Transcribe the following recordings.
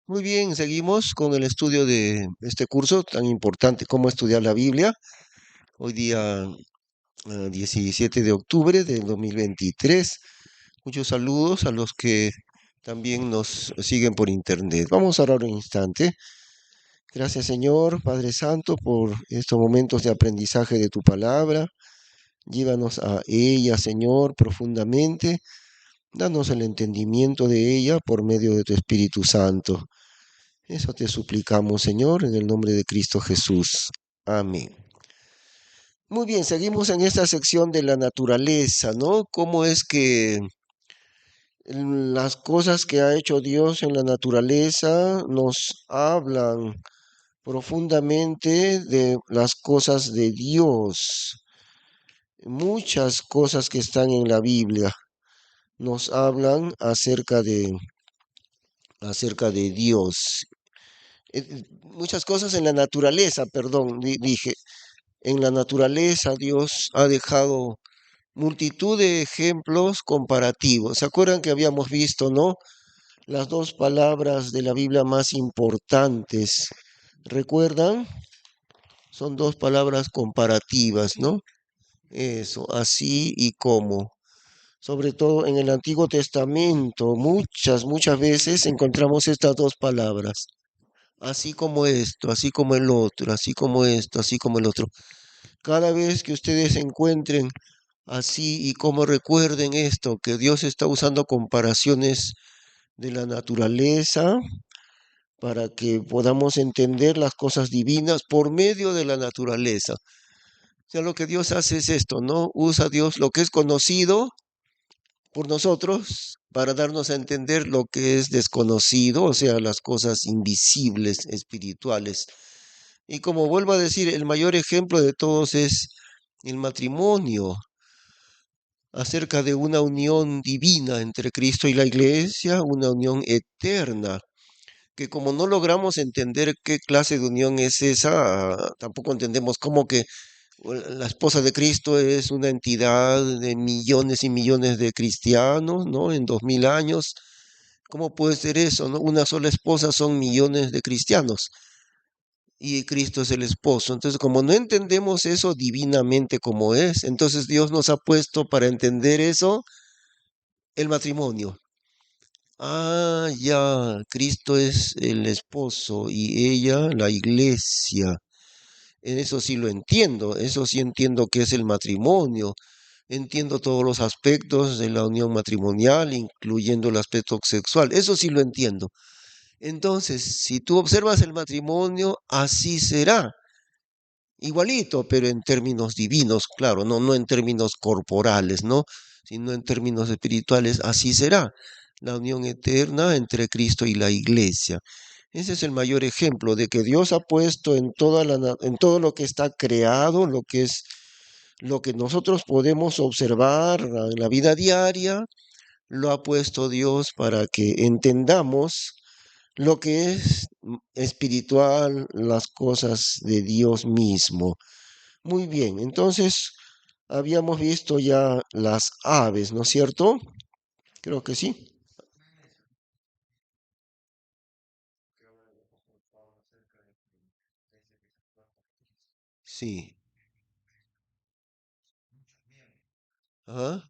Muy bien, seguimos con el estudio de este curso tan importante, cómo estudiar la Biblia. Hoy día, 17 de octubre del 2023. Muchos saludos a los que también nos siguen por internet. Vamos a orar un instante. Gracias, Señor, Padre Santo, por estos momentos de aprendizaje de tu palabra. Llévanos a ella, Señor, profundamente. Danos el entendimiento de ella por medio de tu Espíritu Santo. Eso te suplicamos, Señor, en el nombre de Cristo Jesús. Amén. Muy bien, seguimos en esta sección de la naturaleza, ¿no? Cómo es que las cosas que ha hecho Dios en la naturaleza nos hablan profundamente de las cosas de Dios. Muchas cosas que están en la Biblia nos hablan acerca de Dios. Muchas cosas en la naturaleza, perdón, dije. En la naturaleza Dios ha dejado multitud de ejemplos comparativos. ¿Se acuerdan que habíamos visto, no? Las dos palabras de la Biblia más importantes. ¿Recuerdan? Son dos palabras comparativas, ¿no? Eso, así y como. Sobre todo en el Antiguo Testamento, muchas veces encontramos estas dos palabras. Así como esto, así como el otro, así como esto, así como el otro. Cada vez que ustedes encuentren así y como recuerden esto, que Dios está usando comparaciones de la naturaleza para que podamos entender las cosas divinas por medio de la naturaleza. O sea, lo que Dios hace es esto, ¿no? Usa Dios lo que es conocido por nosotros para darnos a entender lo que es desconocido, o sea, las cosas invisibles, espirituales. Y como vuelvo a decir, el mayor ejemplo de todos es el matrimonio, acerca de una unión divina entre Cristo y la Iglesia, una unión eterna, que como no logramos entender qué clase de unión es esa, tampoco entendemos cómo que la esposa de Cristo es una entidad de millones y millones de cristianos, ¿no? En 2000 años. ¿Cómo puede ser eso, no? Una sola esposa son millones de cristianos y Cristo es el esposo. Entonces, como no entendemos eso divinamente como es, entonces Dios nos ha puesto para entender eso el matrimonio. Ah, ya, Cristo es el esposo y ella la iglesia. En eso sí lo entiendo, eso sí entiendo que es el matrimonio. Entiendo todos los aspectos de la unión matrimonial, incluyendo el aspecto sexual. Eso sí lo entiendo. Entonces, si tú observas el matrimonio, así será. Igualito, pero en términos divinos, claro, no en términos corporales, ¿no? Sino en términos espirituales, así será la unión eterna entre Cristo y la iglesia. Ese es el mayor ejemplo de que Dios ha puesto en todo lo que está creado, lo que nosotros podemos observar en la vida diaria, lo ha puesto Dios para que entendamos lo que es espiritual, las cosas de Dios mismo. Muy bien, entonces habíamos visto ya las aves, ¿no es cierto? Creo que sí. Sí. Ah,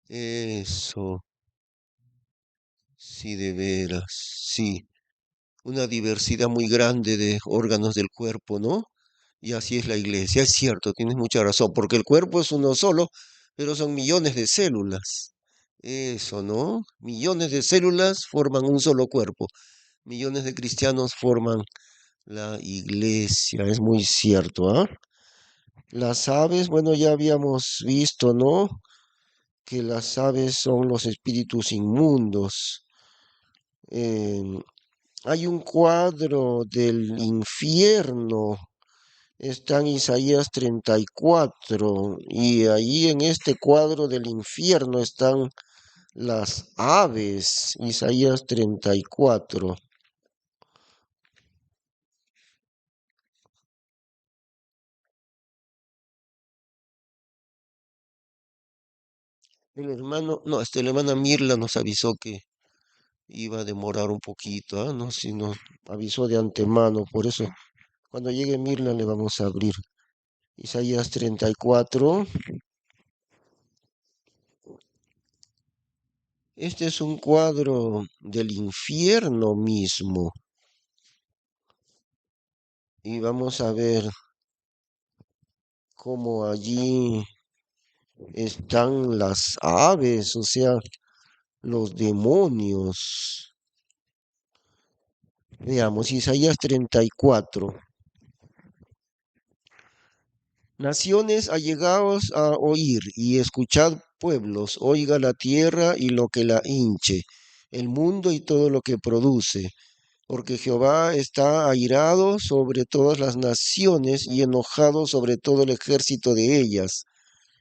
eso, sí, de veras, sí. Una diversidad muy grande de órganos del cuerpo, ¿no? Y así es la iglesia. Es cierto, tienes mucha razón, porque el cuerpo es uno solo, pero son millones de células. Eso, ¿no? Millones de células forman un solo cuerpo. Millones de cristianos forman la iglesia. Es muy cierto, ¿ah? Las aves, bueno, ya habíamos visto, ¿no? Que las aves son los espíritus inmundos. Eh, Hay un cuadro del infierno. Está en Isaías 34 y ahí en este cuadro del infierno están las aves. Isaías 34. El hermano, no, la hermana Mirla nos avisó que iba a demorar un poquito, ¿ah? No, si nos avisó de antemano, por eso cuando llegue Mirna le vamos a abrir. Isaías 34. Este es un cuadro del infierno mismo. Y vamos a ver cómo allí están las aves, o sea, los demonios. Veamos, Isaías 34. Naciones, allegaos a oír y escuchad pueblos, oiga la tierra y lo que la hinche, el mundo y todo lo que produce, porque Jehová está airado sobre todas las naciones y enojado sobre todo el ejército de ellas.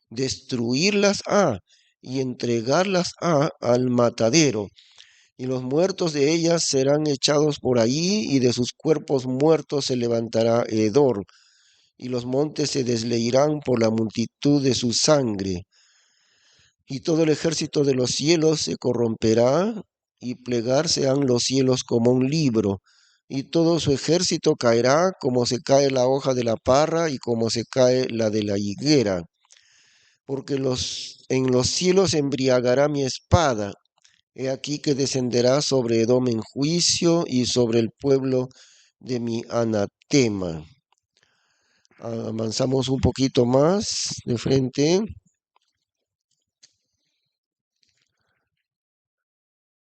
Destruirlas ha y entregarlas ha al matadero, y los muertos de ellas serán echados por ahí, y de sus cuerpos muertos se levantará hedor, y los montes se desleirán por la multitud de su sangre, y todo el ejército de los cielos se corromperá, y plegarse han los cielos como un libro, y todo su ejército caerá como se cae la hoja de la parra y como se cae la de la higuera, porque en los cielos embriagará mi espada. He aquí que descenderá sobre Edom en juicio y sobre el pueblo de mi anatema. Avanzamos un poquito más de frente.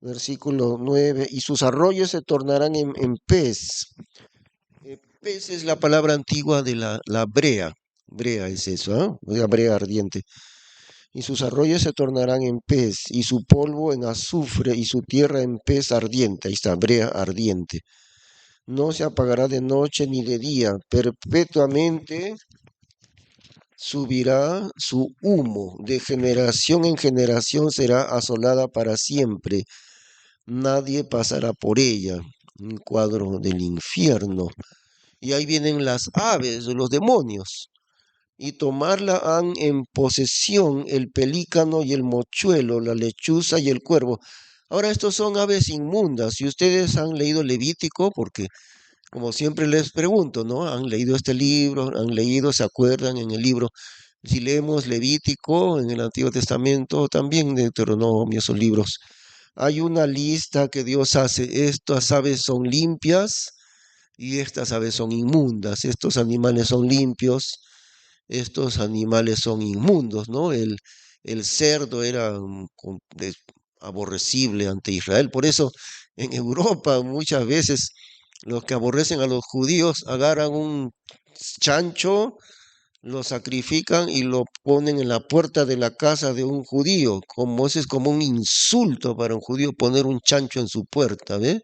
Versículo 9. Y sus arroyos se tornarán en pez. Pez es la palabra antigua de la brea. Brea es eso, ¿ah? La brea ardiente. Y sus arroyos se tornarán en pez, y su polvo en azufre, y su tierra en pez ardiente. Ahí está, brea ardiente. No se apagará de noche ni de día, perpetuamente subirá su humo, de generación en generación será asolada para siempre. Nadie pasará por ella. Un cuadro del infierno. Y ahí vienen las aves, los demonios, y tomarla han en posesión el pelícano y el mochuelo, la lechuza y el cuervo. Ahora, estos son aves inmundas. Si ustedes han leído Levítico, porque como siempre les pregunto, ¿no? ¿Han leído este libro? ¿Han leído, se acuerdan en el libro? Si leemos Levítico en el Antiguo Testamento, también Deuteronomio, esos libros, hay una lista que Dios hace. Estas aves son limpias y estas aves son inmundas. Estos animales son limpios, estos animales son inmundos, ¿no? El cerdo era aborrecible ante Israel. Por eso en Europa muchas veces los que aborrecen a los judíos agarran un chancho, lo sacrifican y lo ponen en la puerta de la casa de un judío. Como ese es como un insulto para un judío poner un chancho en su puerta, ¿ve?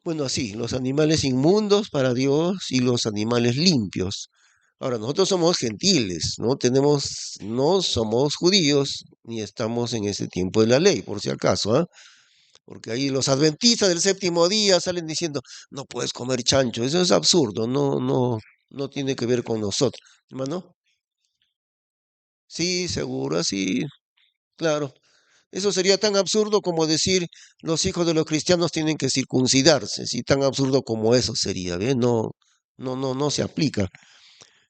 Bueno, así, los animales inmundos para Dios y los animales limpios. Ahora, nosotros somos gentiles, no somos judíos, ni estamos en ese tiempo de la ley, por si acaso, ¿ah? Porque ahí los adventistas del séptimo día salen diciendo, no puedes comer chancho. Eso es absurdo, no tiene que ver con nosotros. Hermano, sí, seguro, sí, claro. Eso sería tan absurdo como decir los hijos de los cristianos tienen que circuncidarse, sí, tan absurdo como eso sería, ¿ve? No se aplica.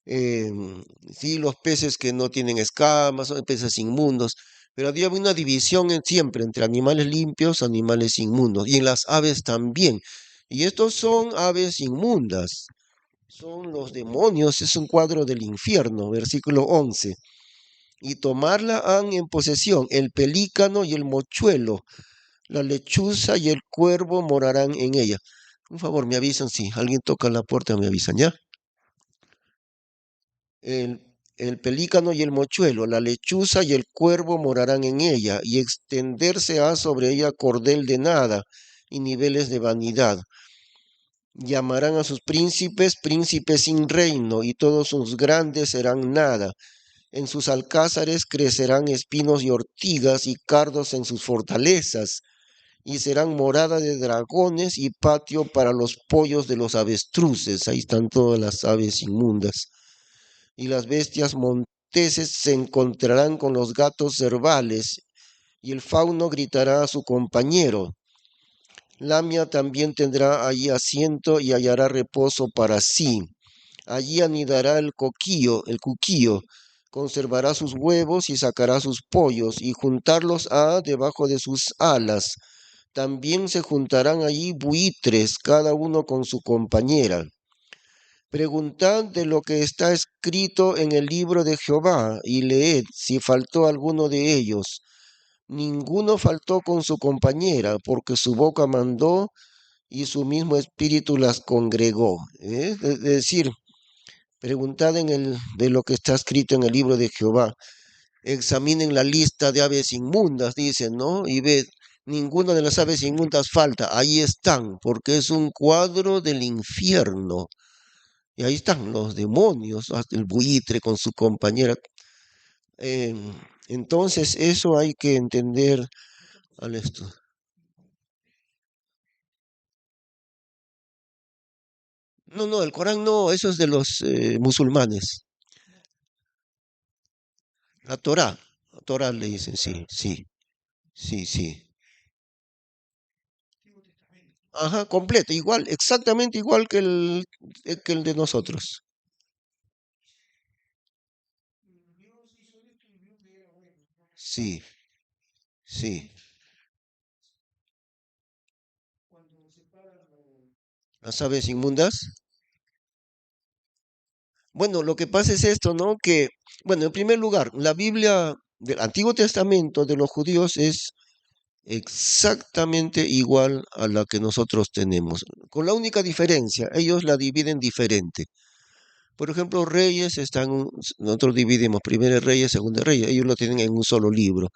Sí, los peces que no tienen escamas, son peces inmundos, pero había una división siempre entre animales limpios, animales inmundos, y en las aves también. Y estos son aves inmundas, son los demonios, es un cuadro del infierno, versículo 11. Y tomarla han en posesión el pelícano y el mochuelo, la lechuza y el cuervo morarán en ella. Por favor, me avisan si alguien toca la puerta, me avisan, ¿ya? El pelícano y el mochuelo, la lechuza y el cuervo morarán en ella, y extenderse ha sobre ella cordel de nada y niveles de vanidad. Llamarán a sus príncipes príncipes sin reino, y todos sus grandes serán nada. En sus alcázares crecerán espinos y ortigas y cardos en sus fortalezas, y serán morada de dragones y patio para los pollos de los avestruces. Ahí están todas las aves inmundas. Y las bestias monteses se encontrarán con los gatos cervales, y el fauno gritará a su compañero. Lamia también tendrá allí asiento y hallará reposo para sí. Allí anidará el cuquío, conservará sus huevos y sacará sus pollos, y juntarlos ha debajo de sus alas. También se juntarán allí buitres, cada uno con su compañera. Preguntad de lo que está escrito en el libro de Jehová, y leed si faltó alguno de ellos. Ninguno faltó con su compañera, porque su boca mandó y su mismo espíritu las congregó. Es decir, preguntad de lo que está escrito en el libro de Jehová. Examinen la lista de aves inmundas, dicen, ¿no? Y ved, ninguna de las aves inmundas falta. Ahí están, porque es un cuadro del infierno. Y ahí están los demonios, hasta el buitre con su compañera. Eh, entonces, eso hay que entender al esto. No, no, el Corán no, eso es de los musulmanes. La Torá le dicen, sí, sí, sí, sí. Ajá, completo, igual, exactamente igual que el de nosotros. Sí, sí. Las aves inmundas. Bueno, lo que pasa es esto, ¿no? Que, bueno, en primer lugar, la Biblia del Antiguo Testamento de los judíos es exactamente igual a la que nosotros tenemos, con la única diferencia, ellos la dividen diferente. Por ejemplo, Reyes están, nosotros dividimos Primera Reyes, Segunda Reyes, ellos lo tienen en un solo libro.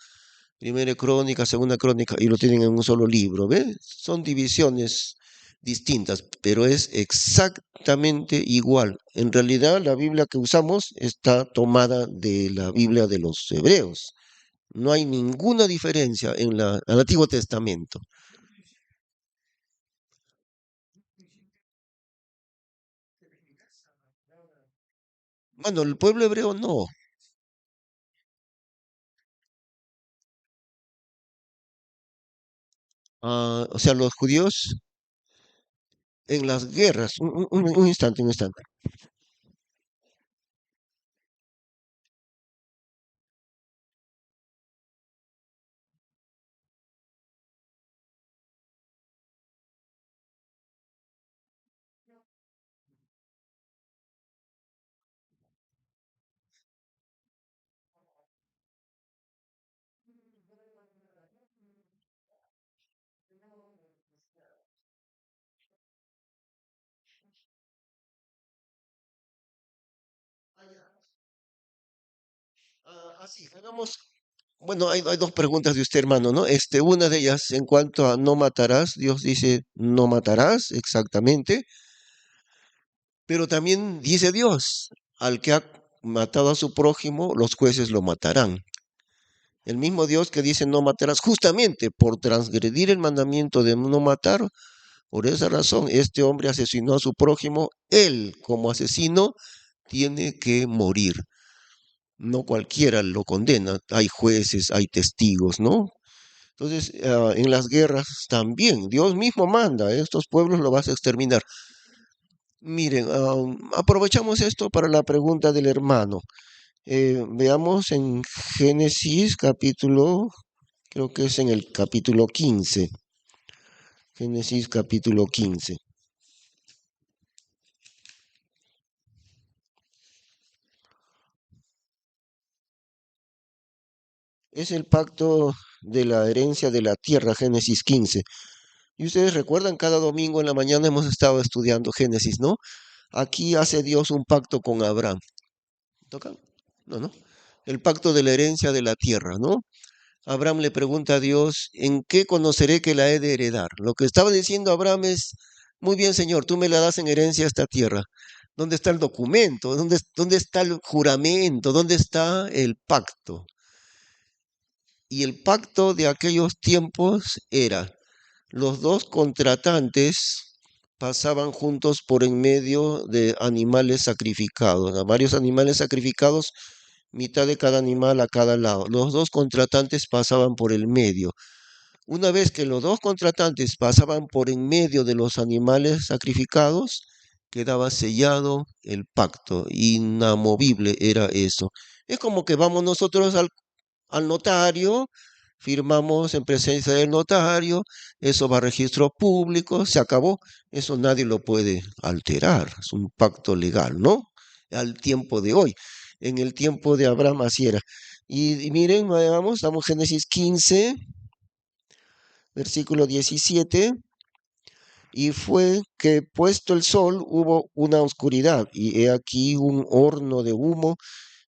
Primera Crónica, Segunda Crónica, y lo tienen en un solo libro, ¿ves? Son divisiones distintas, pero es exactamente igual. En realidad, la Biblia que usamos está tomada de la Biblia de los hebreos. No hay ninguna diferencia en el Antiguo Testamento. Bueno, el pueblo hebreo no. O sea, los judíos en las guerras. Un instante, un instante. Así, hagamos. Bueno, hay dos preguntas de usted, hermano, ¿no? Una de ellas, en cuanto a no matarás, Dios dice no matarás, exactamente, pero también dice Dios, al que ha matado a su prójimo, los jueces lo matarán. El mismo Dios que dice no matarás, justamente por transgredir el mandamiento de no matar, por esa razón este hombre asesinó a su prójimo, él como asesino tiene que morir. No cualquiera lo condena, hay jueces, hay testigos, ¿no? Entonces, en las guerras también, Dios mismo manda, estos pueblos lo vas a exterminar. Miren, aprovechamos esto para la pregunta del hermano. Veamos en Génesis capítulo, creo que es en el capítulo 15. Génesis capítulo 15. Es el pacto de la herencia de la tierra, Génesis 15. Y ustedes recuerdan, cada domingo en la mañana hemos estado estudiando Génesis, ¿no? Aquí hace Dios un pacto con Abraham. ¿Toca? No, no. El pacto de la herencia de la tierra, ¿no? Abraham le pregunta a Dios, ¿en qué conoceré que la he de heredar? Lo que estaba diciendo Abraham es, muy bien, Señor, tú me la das en herencia a esta tierra. ¿Dónde está el documento? ¿Dónde está el juramento? ¿Dónde está el pacto? Y el pacto de aquellos tiempos era, los dos contratantes pasaban juntos por en medio de animales sacrificados, a varios animales sacrificados mitad de cada animal a cada lado. Los dos contratantes pasaban por el medio. Una vez que los dos contratantes pasaban por en medio de los animales sacrificados, quedaba sellado el pacto. Inamovible era eso. Es como que vamos nosotros al notario, firmamos en presencia del notario, eso va a registro público, se acabó, eso nadie lo puede alterar, es un pacto legal, ¿no? Al tiempo de hoy, en el tiempo de Abraham así era. Y miren, vamos, Génesis 15, versículo 17. Y fue que puesto el sol hubo una oscuridad, y he aquí un horno de humo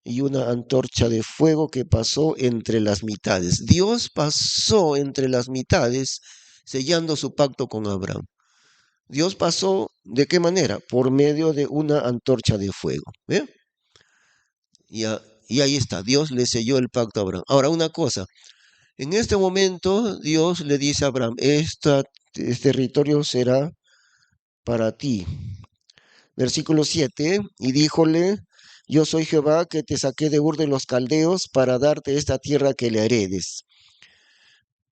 y una antorcha de fuego que pasó entre las mitades. Dios pasó entre las mitades sellando su pacto con Abraham. Dios pasó, ¿de qué manera? Por medio de una antorcha de fuego. ¿Eh? Y ahí está, Dios le selló el pacto a Abraham. Ahora, una cosa, en este momento Dios le dice a Abraham, este territorio será para ti. Versículo 7, y díjole, yo soy Jehová que te saqué de Ur de los Caldeos para darte esta tierra que le heredes.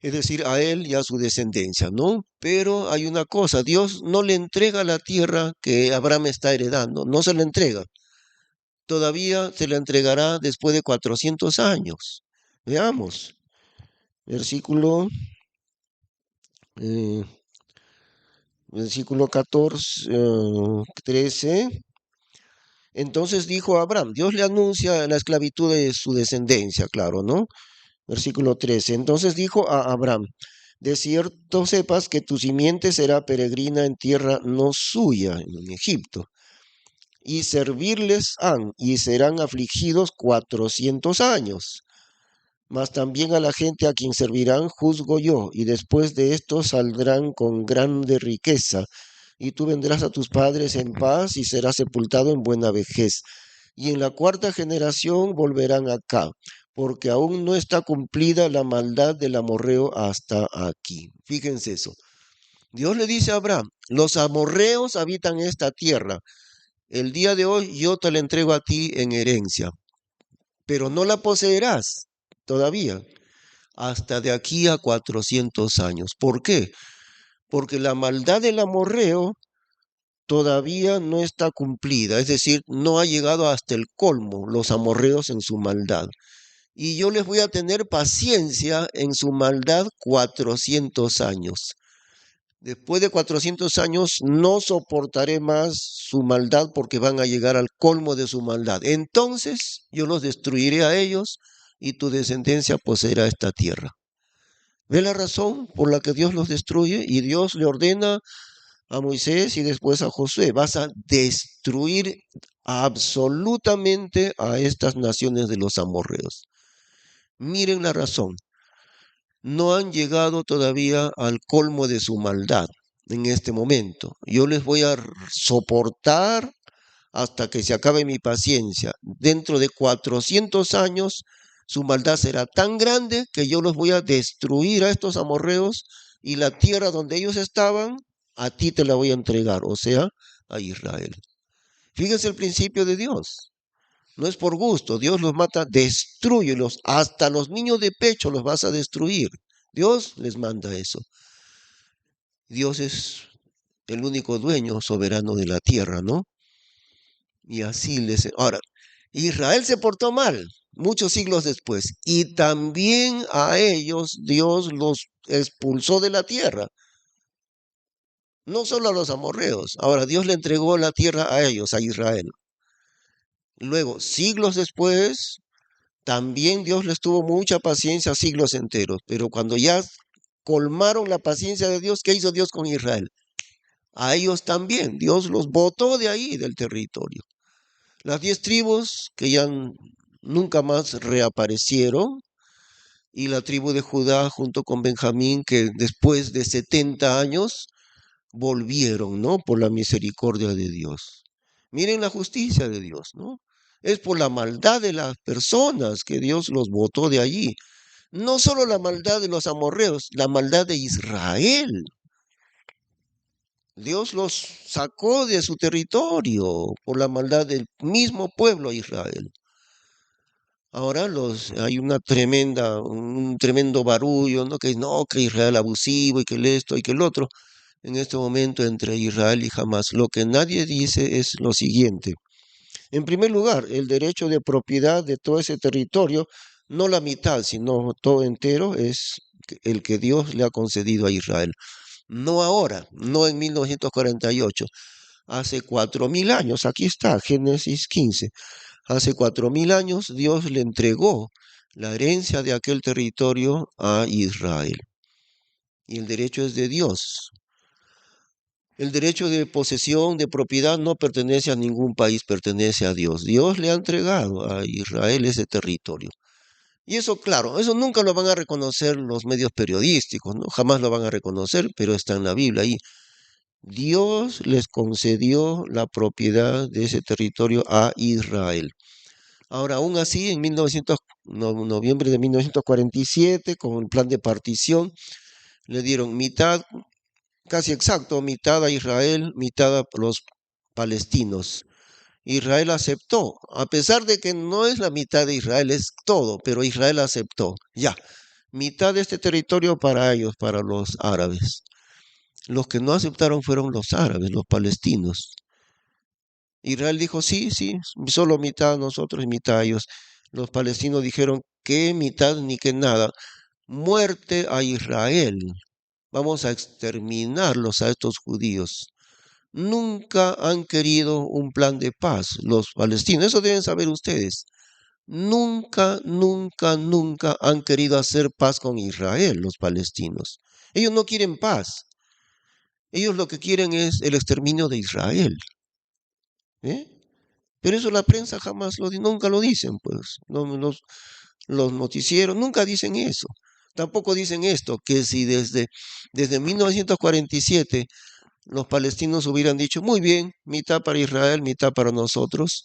Es decir, a él y a su descendencia, ¿no? Pero hay una cosa, Dios no le entrega la tierra que Abraham está heredando, no se la entrega. Todavía se la entregará después de 400 años. Veamos, versículo, eh, versículo 14, 13. Entonces dijo Abraham, Dios le anuncia la esclavitud de su descendencia, claro, ¿no? Versículo 13. Entonces dijo a Abraham, de cierto sepas que tu simiente será peregrina en tierra no suya, en Egipto, y servirles han, y serán afligidos 400 años. Mas también a la gente a quien servirán juzgo yo, y después de esto saldrán con grande riqueza, y tú vendrás a tus padres en paz y serás sepultado en buena vejez. Y en la cuarta generación volverán acá, porque aún no está cumplida la maldad del amorreo hasta aquí. Fíjense eso. Dios le dice a Abraham, los amorreos habitan esta tierra. El día de hoy yo te la entrego a ti en herencia, pero no la poseerás todavía hasta de aquí a 400 años. ¿Por qué? Porque la maldad del amorreo todavía no está cumplida, es decir, no ha llegado hasta el colmo los amorreos en su maldad. Y yo les voy a tener paciencia en su maldad 400 años. Después de 400 años no soportaré más su maldad porque van a llegar al colmo de su maldad. Entonces yo los destruiré a ellos y tu descendencia poseerá esta tierra. ¿Ve la razón por la que Dios los destruye? Y Dios le ordena a Moisés y después a Josué, vas a destruir absolutamente a estas naciones de los amorreos. Miren la razón, no han llegado todavía al colmo de su maldad en este momento. Yo les voy a soportar hasta que se acabe mi paciencia. Dentro de 400 años, su maldad será tan grande que yo los voy a destruir a estos amorreos y la tierra donde ellos estaban, a ti te la voy a entregar, o sea, a Israel. Fíjense el principio de Dios. No es por gusto, Dios los mata, destruyelos, hasta los niños de pecho los vas a destruir. Dios les manda eso. Dios es el único dueño soberano de la tierra, ¿no? Y así les... Ahora, Israel se portó mal muchos siglos después y también a ellos Dios los expulsó de la tierra. No solo a los amorreos. Ahora Dios le entregó la tierra a ellos, a Israel. Luego, siglos después, también Dios les tuvo mucha paciencia siglos enteros. Pero cuando ya colmaron la paciencia de Dios, ¿qué hizo Dios con Israel? A ellos también. Dios los botó de ahí, del territorio. Las 10 tribus que ya nunca más reaparecieron, y la tribu de Judá junto con Benjamín, que después de 70 años volvieron, ¿no? Por la misericordia de Dios. Miren la justicia de Dios, ¿no? Es por la maldad de las personas que Dios los botó de allí. No solo la maldad de los amorreos, la maldad de Israel. Dios los sacó de su territorio por la maldad del mismo pueblo de Israel. Ahora hay un tremendo barullo, ¿no? No, que Israel abusivo y que el esto y que el otro. En este momento entre Israel y Hamas. Lo que nadie dice es lo siguiente. En primer lugar, el derecho de propiedad de todo ese territorio, no la mitad, sino todo entero, es el que Dios le ha concedido a Israel. No ahora, no en 1948, hace 4000 años, aquí está, Génesis 15. Hace 4000 años Dios le entregó la herencia de aquel territorio a Israel. Y el derecho es de Dios. El derecho de posesión, de propiedad, no pertenece a ningún país, pertenece a Dios. Dios le ha entregado a Israel ese territorio. Y eso, claro, eso nunca lo van a reconocer los medios periodísticos, ¿no? Jamás lo van a reconocer, pero está en la Biblia ahí. Dios les concedió la propiedad de ese territorio a Israel. Ahora, aún así, en noviembre de 1947, con el plan de partición, le dieron mitad, casi exacto, mitad a Israel, mitad a los palestinos. Israel aceptó, a pesar de que no es la mitad de Israel, es todo, pero Israel aceptó. Ya, mitad de este territorio para ellos, para los árabes. Los que no aceptaron fueron los árabes, los palestinos. Israel dijo, sí, sí, solo mitad nosotros y mitad ellos. Los palestinos dijeron, que mitad ni que nada. Muerte a Israel. Vamos a exterminarlos a estos judíos. Nunca han querido un plan de paz los palestinos. Eso deben saber ustedes. Nunca, nunca, nunca han querido hacer paz con Israel los palestinos. Ellos no quieren paz. Ellos lo que quieren es el exterminio de Israel. ¿Eh? Pero eso la prensa jamás nunca lo dicen, pues. Los noticieros nunca dicen eso. Tampoco dicen esto, que si desde 1947 los palestinos hubieran dicho, muy bien, mitad para Israel, mitad para nosotros,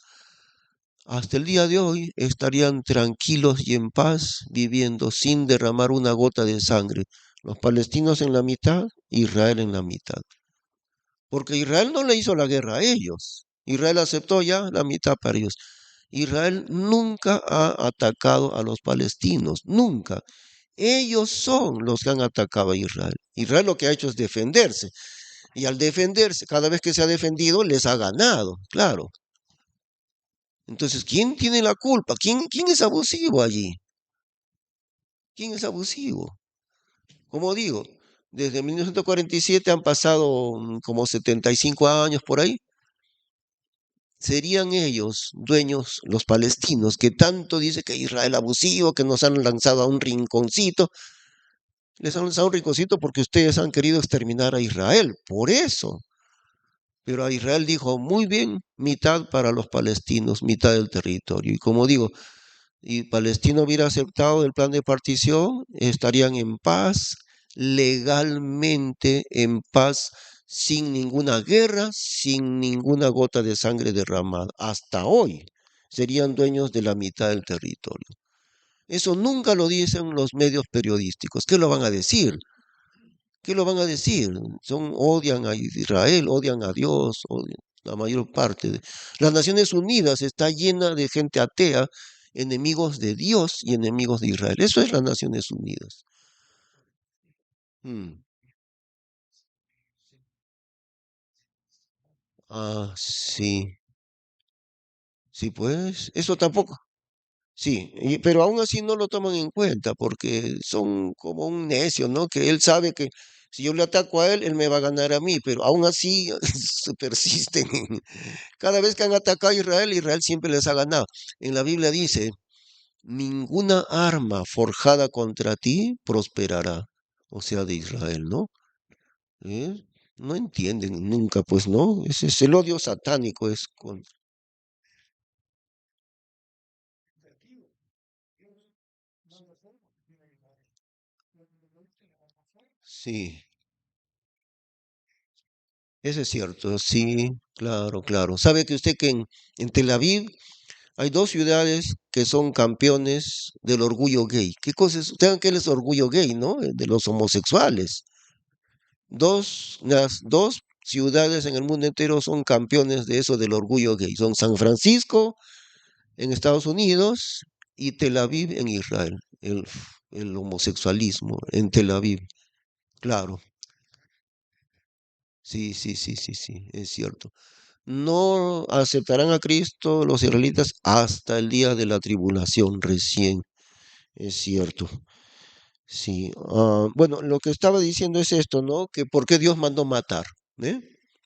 hasta el día de hoy estarían tranquilos y en paz, viviendo sin derramar una gota de sangre. Los palestinos en la mitad, Israel en la mitad. Porque Israel no le hizo la guerra a ellos. Israel aceptó ya la mitad para ellos. Israel nunca ha atacado a los palestinos, nunca. Ellos son los que han atacado a Israel. Israel lo que ha hecho es defenderse. Y al defenderse, cada vez que se ha defendido, les ha ganado, claro. Entonces, ¿quién tiene la culpa? ¿Quién es abusivo allí? ¿Quién es abusivo? Como digo, desde 1947 han pasado como 75 años por ahí. ¿Serían ellos dueños, los palestinos, que tanto dice que Israel abusivo, que nos han lanzado a un rinconcito? Les han lanzado a un rinconcito porque ustedes han querido exterminar a Israel, por eso. Pero a Israel dijo, muy bien, mitad para los palestinos, mitad del territorio. Y como digo, y Palestina hubiera aceptado el plan de partición, estarían en paz, legalmente en paz, sin ninguna guerra, sin ninguna gota de sangre derramada. Hasta hoy serían dueños de la mitad del territorio. Eso nunca lo dicen los medios periodísticos. ¿Qué lo van a decir? ¿Qué lo van a decir? Odian a Israel, odian a Dios, odian la mayor parte. Las Naciones Unidas está llena de gente atea, enemigos de Dios y enemigos de Israel. Eso es las Naciones Unidas. Mm. Ah, sí, sí, pues, eso tampoco. Sí, pero aún así no lo toman en cuenta porque son como un necio, ¿no? Que él sabe que si yo le ataco a él, él me va a ganar a mí, pero aún así se persisten. Cada vez que han atacado a Israel, Israel siempre les ha ganado. En la Biblia dice, ninguna arma forjada contra ti prosperará, o sea, de Israel, ¿no? ¿Eh? No entienden nunca, pues, ¿no? Ese es el odio satánico, es con... Sí, eso es cierto, sí, claro, claro. ¿Sabe que usted que en Tel Aviv hay dos ciudades que son campeones del orgullo gay? ¿Qué cosa es? Ustedes que es orgullo gay, ¿no? De los homosexuales. Las dos ciudades en el mundo entero son campeones de eso del orgullo gay. Son San Francisco en Estados Unidos y Tel Aviv en Israel, el homosexualismo en Tel Aviv, claro, sí, sí, sí, sí, sí, es cierto. No aceptarán a Cristo los israelitas hasta el día de la tribulación, recién, es cierto. Sí, bueno, lo que estaba diciendo es esto, ¿no? Que por qué Dios mandó matar, ¿eh?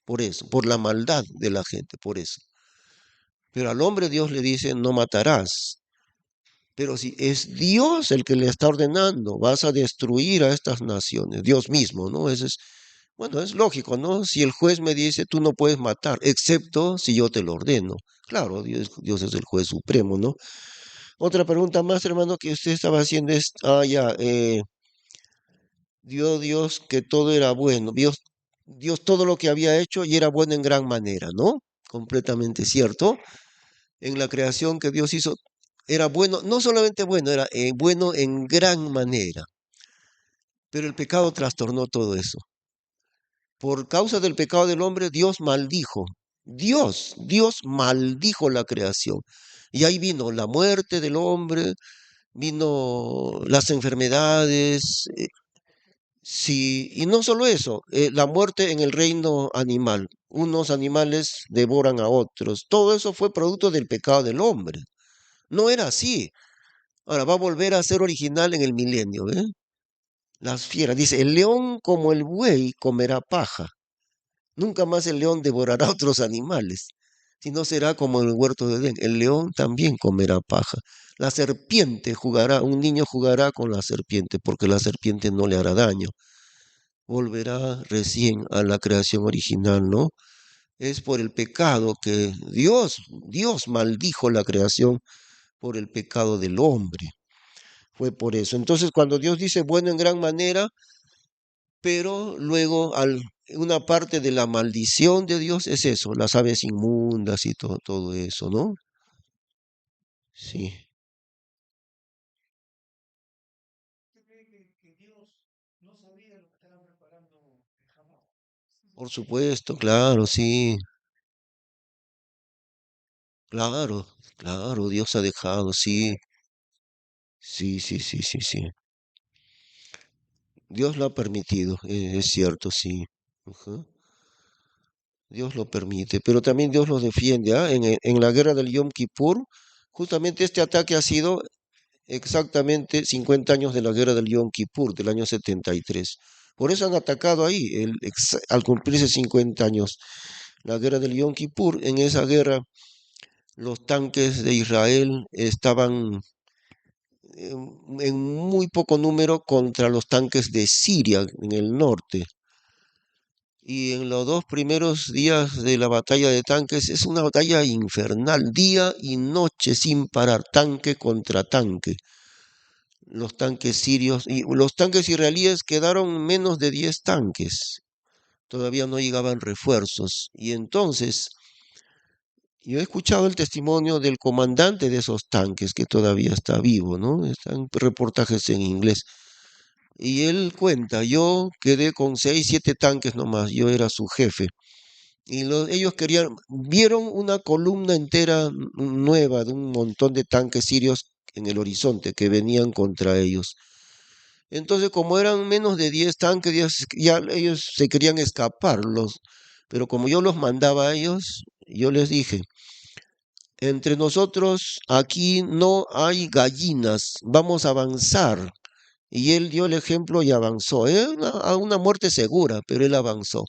Por eso, por la maldad de la gente, por eso. Pero al hombre Dios le dice, no matarás. Pero si es Dios el que le está ordenando, vas a destruir a estas naciones, Dios mismo, ¿no? Eso es, bueno, es lógico, ¿no? Si el juez me dice, tú no puedes matar, excepto si yo te lo ordeno. Claro, Dios es el juez supremo, ¿no? Otra pregunta más, hermano, que usted estaba haciendo es, ya, dio Dios que todo era bueno, Dios todo lo que había hecho y era bueno en gran manera, ¿no? Completamente cierto. En la creación que Dios hizo, era bueno, no solamente bueno, era bueno en gran manera, pero el pecado trastornó todo eso. Por causa del pecado del hombre, Dios maldijo. Dios maldijo la creación. Y ahí vino la muerte del hombre, vino las enfermedades, sí, y no solo eso, la muerte en el reino animal. Unos animales devoran a otros. Todo eso fue producto del pecado del hombre. No era así. Ahora va a volver a ser original en el milenio, ¿eh? Las fieras. Dice, el león como el buey comerá paja. Nunca más el león devorará a otros animales, sino será como en el huerto de Edén. El león también comerá paja. La serpiente jugará, un niño jugará con la serpiente, porque la serpiente no le hará daño. Volverá recién a la creación original, ¿no? Es por el pecado que Dios maldijo la creación por el pecado del hombre. Fue por eso. Entonces, cuando Dios dice bueno en gran manera, pero luego una parte de la maldición de Dios es eso, las aves inmundas y todo eso, ¿no? Sí. Por supuesto, claro, sí, claro, claro, Dios ha dejado, sí, sí, sí, sí, sí, sí. Dios lo ha permitido, es cierto, sí. Ujú. Dios lo permite, pero también Dios los defiende, ¿ah? En la guerra del Yom Kippur, justamente este ataque ha sido exactamente 50 años de la guerra del Yom Kippur, del año 73. Por eso han atacado ahí, al cumplirse 50 años. La guerra del Yom Kippur, en esa guerra los tanques de Israel estaban en muy poco número contra los tanques de Siria en el norte. Y en los dos primeros días de la batalla de tanques es una batalla infernal, día y noche sin parar, tanque contra tanque. Los tanques sirios y los tanques israelíes quedaron menos de 10 tanques. Todavía no llegaban refuerzos. Y entonces yo he escuchado el testimonio del comandante de esos tanques que todavía está vivo, ¿no? Están reportajes en inglés. Y él cuenta, yo quedé con 6, 7 tanques nomás, yo era su jefe. Y ellos vieron una columna entera nueva de un montón de tanques sirios en el horizonte que venían contra ellos. Entonces, como eran menos de 10 tanques, ya ellos se querían escapar, pero como yo los mandaba a ellos, yo les dije, entre nosotros aquí no hay gallinas, vamos a avanzar. Y él dio el ejemplo y avanzó. A una muerte segura, pero él avanzó.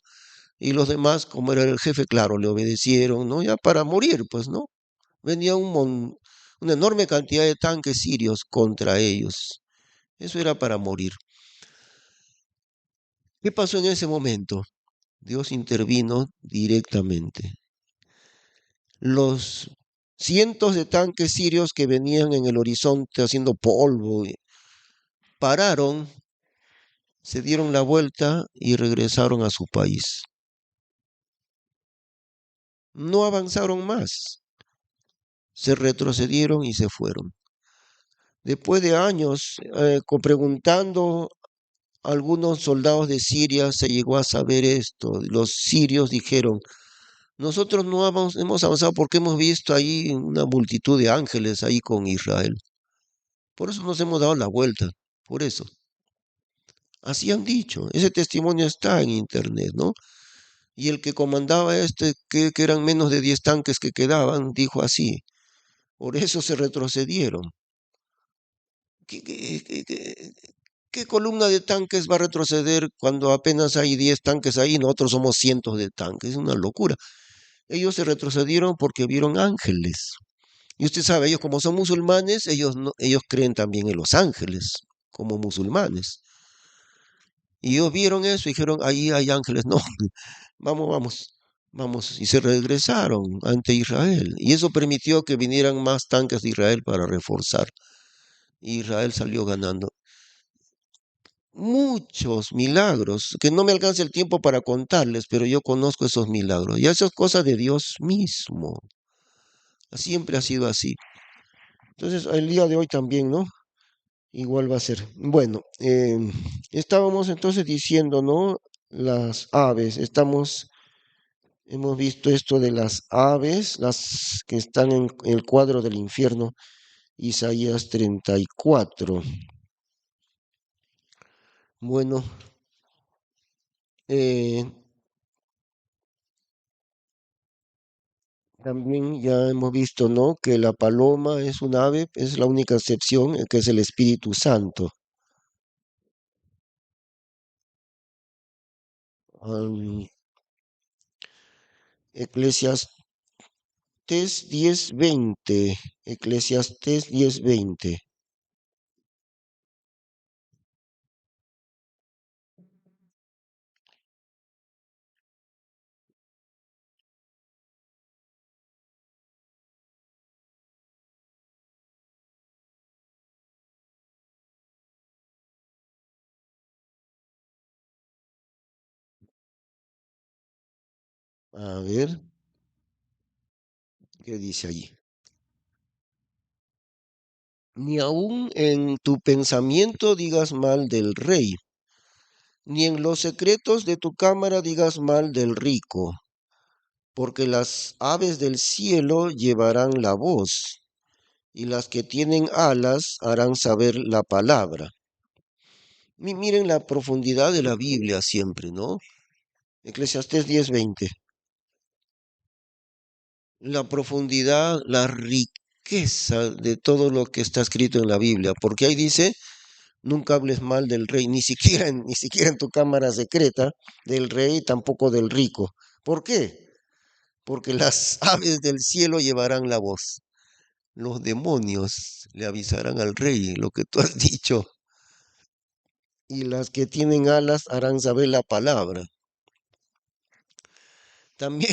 Y los demás, como era el jefe, claro, le obedecieron, ¿no? Ya para morir, pues, ¿no? Venía una enorme cantidad de tanques sirios contra ellos. Eso era para morir. ¿Qué pasó en ese momento? Dios intervino directamente. Los cientos de tanques sirios que venían en el horizonte haciendo polvo, pararon, se dieron la vuelta y regresaron a su país. No avanzaron más, se retrocedieron y se fueron. Después de años, preguntando a algunos soldados de Siria, se llegó a saber esto. Los sirios dijeron, nosotros no hemos avanzado porque hemos visto ahí una multitud de ángeles ahí con Israel. Por eso nos hemos dado la vuelta, por eso. Así han dicho, ese testimonio está en internet, ¿no? Y el que comandaba que eran menos de 10 tanques que quedaban, dijo así, por eso se retrocedieron. ¿Qué, qué- qué- qué- qué columna de tanques va a retroceder cuando apenas hay 10 tanques ahí y nosotros somos cientos de tanques? Es una locura. Ellos se retrocedieron porque vieron ángeles. Y usted sabe, ellos como son musulmanes, ellos, ellos creen también en los ángeles como musulmanes. Y ellos vieron eso y dijeron, ahí hay ángeles. No, vamos, vamos, vamos. Y se regresaron ante Israel. Y eso permitió que vinieran más tanques de Israel para reforzar. Y Israel salió ganando. Muchos milagros, que no me alcanza el tiempo para contarles, pero yo conozco esos milagros. Y eso es cosa de Dios mismo. Siempre ha sido así. Entonces, el día de hoy también, ¿no? Igual va a ser. Bueno, estábamos entonces diciendo, ¿no? Las aves. Hemos visto esto de las aves, las que están en el cuadro del infierno, Isaías 34. Bueno, eh, también ya hemos visto, ¿no? Que la paloma es un ave, es la única excepción, que es el Espíritu Santo. Am, Eclesiastés 10:20. Eclesiastés 10:20. A ver, ¿qué dice allí? Ni aun en tu pensamiento digas mal del rey, ni en los secretos de tu cámara digas mal del rico, porque las aves del cielo llevarán la voz, y las que tienen alas harán saber la palabra. Miren la profundidad de la Biblia siempre, ¿no? Eclesiastés 10:20. La profundidad, la riqueza de todo lo que está escrito en la Biblia, porque ahí dice, nunca hables mal del rey, ni siquiera en tu cámara secreta del rey, tampoco del rico. ¿Por qué? Porque las aves del cielo llevarán la voz. Los demonios le avisarán al rey lo que tú has dicho, y las que tienen alas harán saber la palabra. También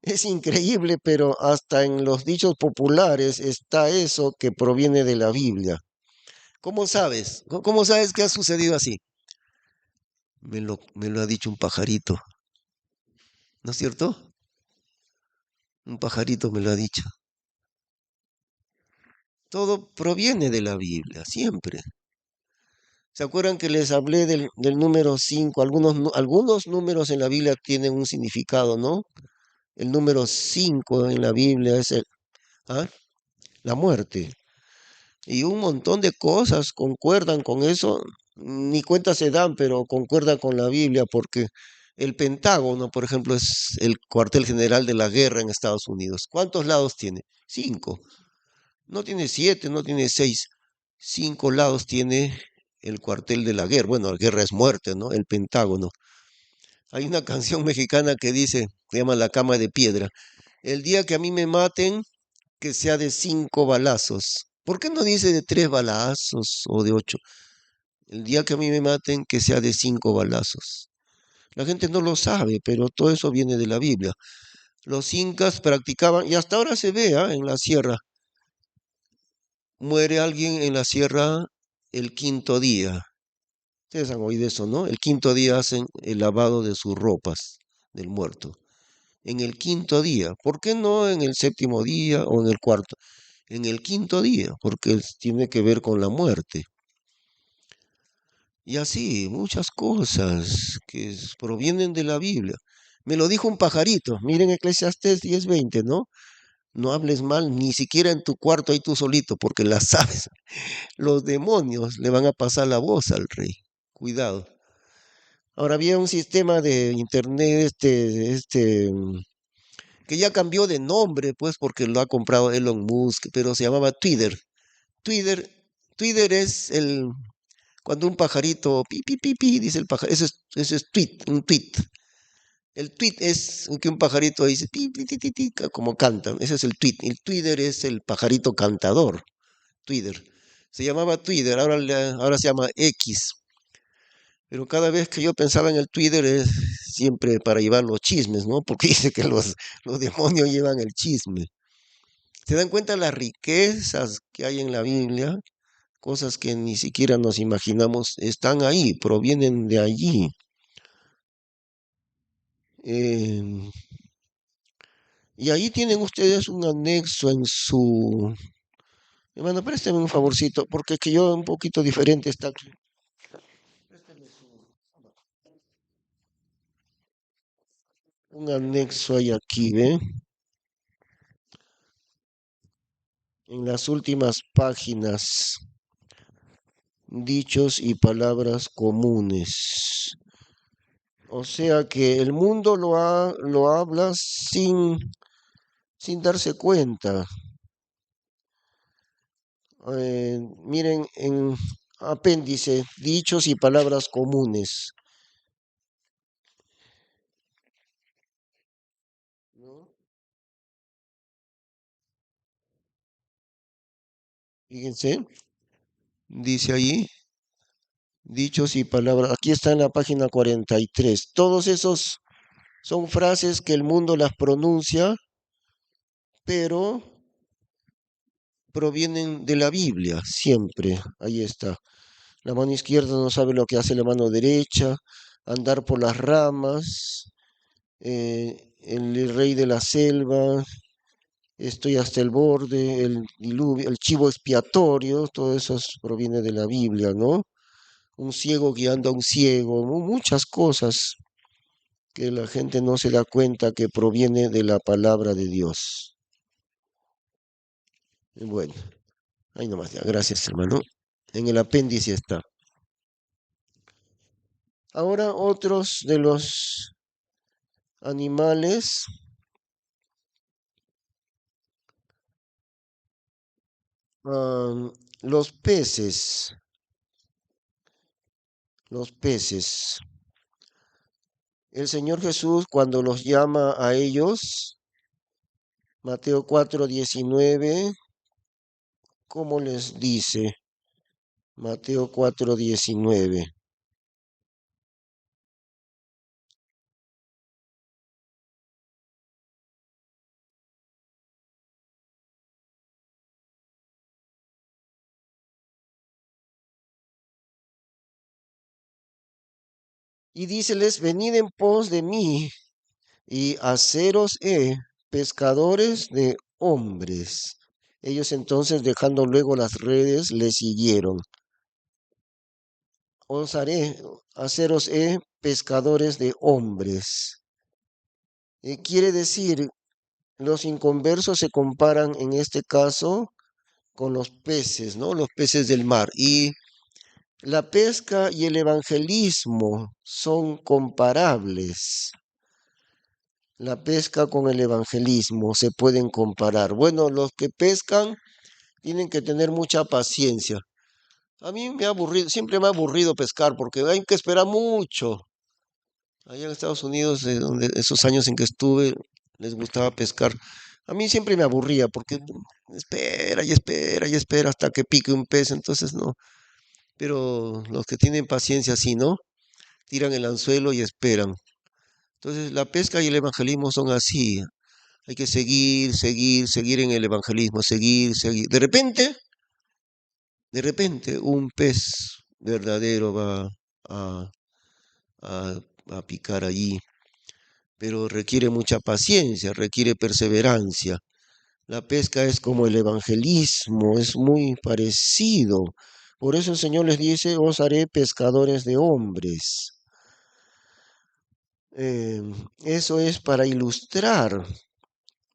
es increíble, pero hasta en los dichos populares está eso que proviene de la Biblia. ¿Cómo sabes? ¿Cómo sabes que ha sucedido así? Me lo ha dicho un pajarito, ¿no es cierto? Un pajarito me lo ha dicho. Todo proviene de la Biblia, siempre. ¿Se acuerdan que les hablé del número 5? Algunos números en la Biblia tienen un significado, ¿no? El número 5 en la Biblia es ¿ah? La muerte. Y un montón de cosas concuerdan con eso. Ni cuenta se dan, pero concuerda con la Biblia porque el Pentágono, por ejemplo, es el cuartel general de la guerra en Estados Unidos. ¿Cuántos lados tiene? 5. No tiene 7, no tiene 6. 5 lados tiene el cuartel de la guerra. Bueno, la guerra es muerte, ¿no? El Pentágono. Hay una canción mexicana que dice, se llama La cama de piedra. El día que a mí me maten, que sea de 5 balazos. ¿Por qué no dice de 3 balazos o de 8? El día que a mí me maten, que sea de 5 balazos. La gente no lo sabe, pero todo eso viene de la Biblia. Los incas practicaban, y hasta ahora se ve en la sierra, muere alguien en la sierra el quinto día. Ustedes han oído eso, ¿no? El quinto día hacen el lavado de sus ropas del muerto. En el quinto día. ¿Por qué no en el séptimo día o en el cuarto? En el quinto día, porque tiene que ver con la muerte. Y así, muchas cosas que provienen de la Biblia. Me lo dijo un pajarito. Miren Eclesiastés 10:20, ¿no? no hables mal ni siquiera en tu cuarto ahí tú solito, porque las sabes, los demonios le van a pasar la voz al rey. Cuidado. Ahora había un sistema de internet, que ya cambió de nombre, pues, porque lo ha comprado Elon Musk, pero se llamaba Twitter. Twitter, Twitter es cuando un pajarito, pi, pi, pi, pi, dice el pajarito, eso es tweet, un tweet. El tweet es que un pajarito dice, ti, ti, ti, ti, ti, como cantan, ese es el tweet. El Twitter es el pajarito cantador, Twitter. Se llamaba Twitter, ahora se llama X. Pero cada vez que yo pensaba en el Twitter es siempre para llevar los chismes, ¿no? Porque dice que los demonios llevan el chisme. ¿Se dan cuenta las riquezas que hay en la Biblia? Cosas que ni siquiera nos imaginamos están ahí, provienen de allí. Eh, y ahí tienen ustedes un anexo en su... Hermano, présteme un favorcito, porque es que yo un poquito diferente está aquí. Présteme un anexo hay aquí, ¿ve? En las últimas páginas, dichos y palabras comunes. O sea que el mundo lo habla sin darse cuenta. Miren, en apéndice, dichos y palabras comunes. ¿No? Fíjense, dice ahí, dichos y palabras. Aquí está en la página 43. Todos esos son frases que el mundo las pronuncia, pero provienen de la Biblia, siempre. Ahí está. La mano izquierda no sabe lo que hace la mano derecha, andar por las ramas, el rey de la selva, estoy hasta el borde, el diluvio, el chivo expiatorio, todo eso proviene de la Biblia, ¿no? Un ciego guiando a un ciego, muchas cosas que la gente no se da cuenta que proviene de la palabra de Dios. Bueno, ahí nomás ya, gracias hermano. En el apéndice está. Ahora otros de los animales, los peces, los peces. El Señor Jesús cuando los llama a ellos, Mateo 4:19, ¿cómo les dice? Mateo 4:19. Y díceles, venid en pos de mí y haceros pescadores de hombres. Ellos entonces, dejando luego las redes, le siguieron. Os haré haceros pescadores de hombres. Quiere decir, los inconversos se comparan en este caso con los peces, ¿no? Los peces del mar. Y la pesca y el evangelismo son comparables. La pesca con el evangelismo se pueden comparar. Bueno, los que pescan tienen que tener mucha paciencia. A mí me ha aburrido, siempre me ha aburrido pescar porque hay que esperar mucho. Allá en Estados Unidos, donde esos años en que estuve, les gustaba pescar. A mí siempre me aburría porque espera y espera y espera hasta que pique un pez, entonces no. Pero los que tienen paciencia así, ¿no? Tiran el anzuelo y esperan. Entonces la pesca y el evangelismo son así. Hay que seguir, seguir, seguir en el evangelismo, seguir, seguir. De repente, un pez verdadero va a, a, a picar allí, pero requiere mucha paciencia, requiere perseverancia. La pesca es como el evangelismo, es muy parecido. Por eso el Señor les dice, os haré pescadores de hombres. Eso es para ilustrar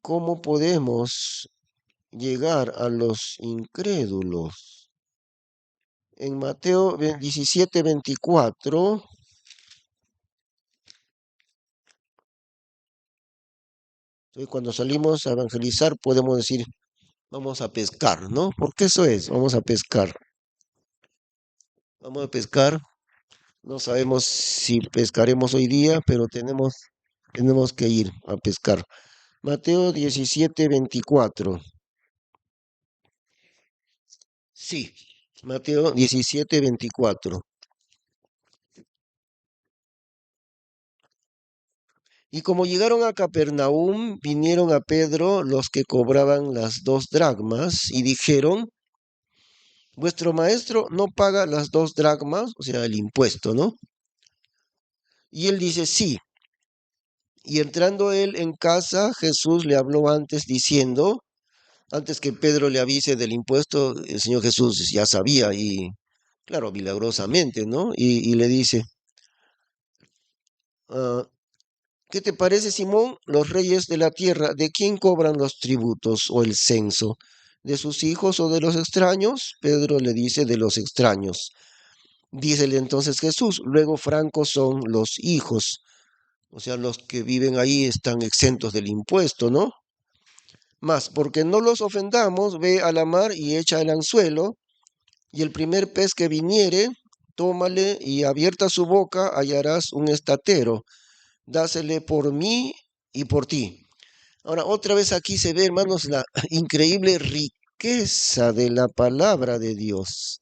¿cómo podemos llegar a los incrédulos? En Mateo 17:24, cuando salimos a evangelizar podemos decir, vamos a pescar, ¿no? Porque eso es, vamos a pescar. Vamos a pescar. No sabemos si pescaremos hoy día, pero tenemos que ir a pescar. Mateo 17:24. Sí, Mateo 17:24. Y como llegaron a Capernaum, vinieron a Pedro los que cobraban las 2 dracmas y dijeron, vuestro maestro no paga las 2 dracmas, o sea, el impuesto, ¿no? Y él dice, sí. Y entrando él en casa, Jesús le habló antes diciendo, antes que Pedro le avise del impuesto, el Señor Jesús ya sabía y, claro, milagrosamente, ¿no? Y le dice, "Ah, ¿qué te parece, Simón? Los reyes de la tierra, ¿de quién cobran los tributos o el censo? ¿De sus hijos o de los extraños?" Pedro le dice, de los extraños. Dícele entonces Jesús, luego francos son los hijos, o sea, los que viven ahí están exentos del impuesto, ¿no? Mas, porque no los ofendamos, ve a la mar y echa el anzuelo, y el primer pez que viniere, tómale y abierta su boca hallarás un estatero, dásele por mí y por ti. Ahora, otra vez aquí se ve, hermanos, la increíble riqueza de la palabra de Dios.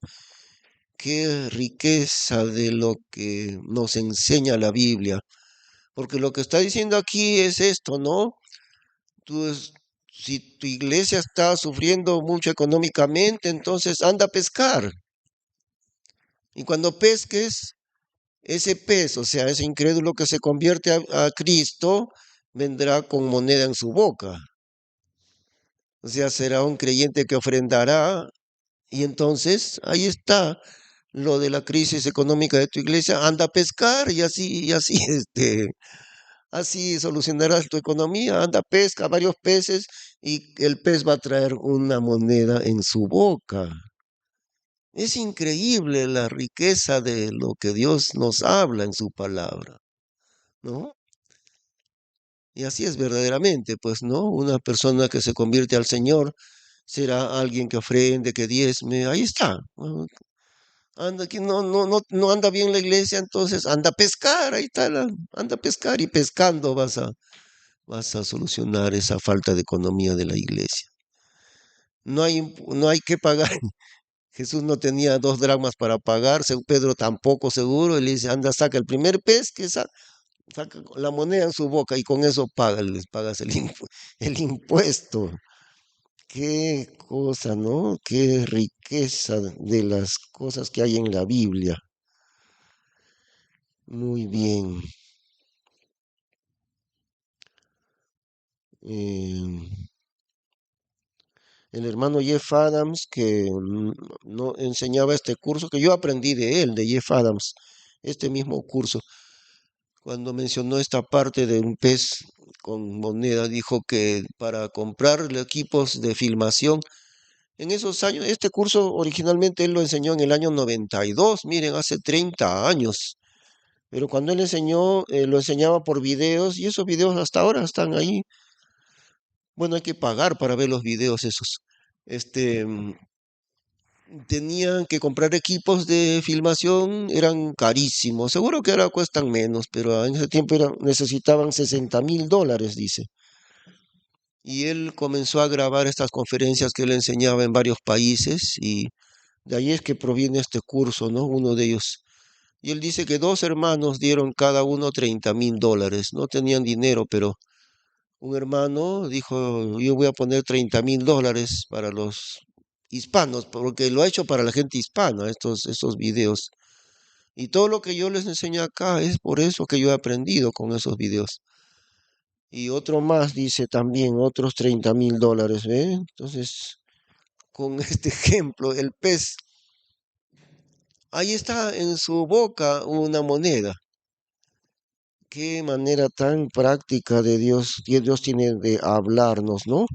Qué riqueza de lo que nos enseña la Biblia. Porque lo que está diciendo aquí es esto, ¿no? Tú si tu iglesia está sufriendo mucho económicamente, entonces anda a pescar. Y cuando pesques, ese pez, o sea, ese incrédulo que se convierte a Cristo, vendrá con moneda en su boca. O sea, será un creyente que ofrendará. Y entonces ahí está lo de la crisis económica de tu iglesia. Anda a pescar y así, así solucionarás tu economía. Anda, pesca varios peces y el pez va a traer una moneda en su boca. Es increíble la riqueza de lo que Dios nos habla en su palabra, ¿no? Y así es verdaderamente, pues, ¿no? Una persona que se convierte al Señor será alguien que ofrende, que diezme, ahí está. Anda que no anda bien la iglesia, entonces anda a pescar, ahí está, anda a pescar y pescando vas a solucionar esa falta de economía de la iglesia. No hay que pagar. Jesús no tenía 2 dracmas para pagar, Pedro tampoco seguro, y le dice, anda, saca el primer pez que saca la moneda en su boca y con eso pagas el impuesto. Qué cosa, ¿no? Qué riqueza de las cosas que hay en la Biblia. Muy bien. Eh, el hermano Jeff Adams, que no enseñaba este curso, que yo aprendí de él, de Jeff Adams, este mismo curso, cuando mencionó esta parte de un pez con moneda, dijo que para comprar equipos de filmación, en esos años, este curso originalmente él lo enseñó en el año 92, miren, hace 30 años. Pero cuando él enseñó, lo enseñaba por videos y esos videos hasta ahora están ahí. Bueno, hay que pagar para ver los videos esos. Este, tenían que comprar equipos de filmación, eran carísimos. Seguro que ahora cuestan menos, pero en ese tiempo necesitaban $60,000, dice. Y él comenzó a grabar estas conferencias que él enseñaba en varios países y de ahí es que proviene este curso, ¿no? Uno de ellos. Y él dice que 2 hermanos dieron cada uno $30,000. No tenían dinero, pero un hermano dijo, yo voy a poner $30,000 para los hispanos, porque lo ha hecho para la gente hispana, estos videos. Y todo lo que yo les enseño acá es por eso que yo he aprendido con esos videos. Y otro más dice también, otros $30,000, ¿ve? Entonces, con este ejemplo, el pez, ahí está en su boca una moneda. Qué manera tan práctica de Dios, Dios tiene de hablarnos, ¿no?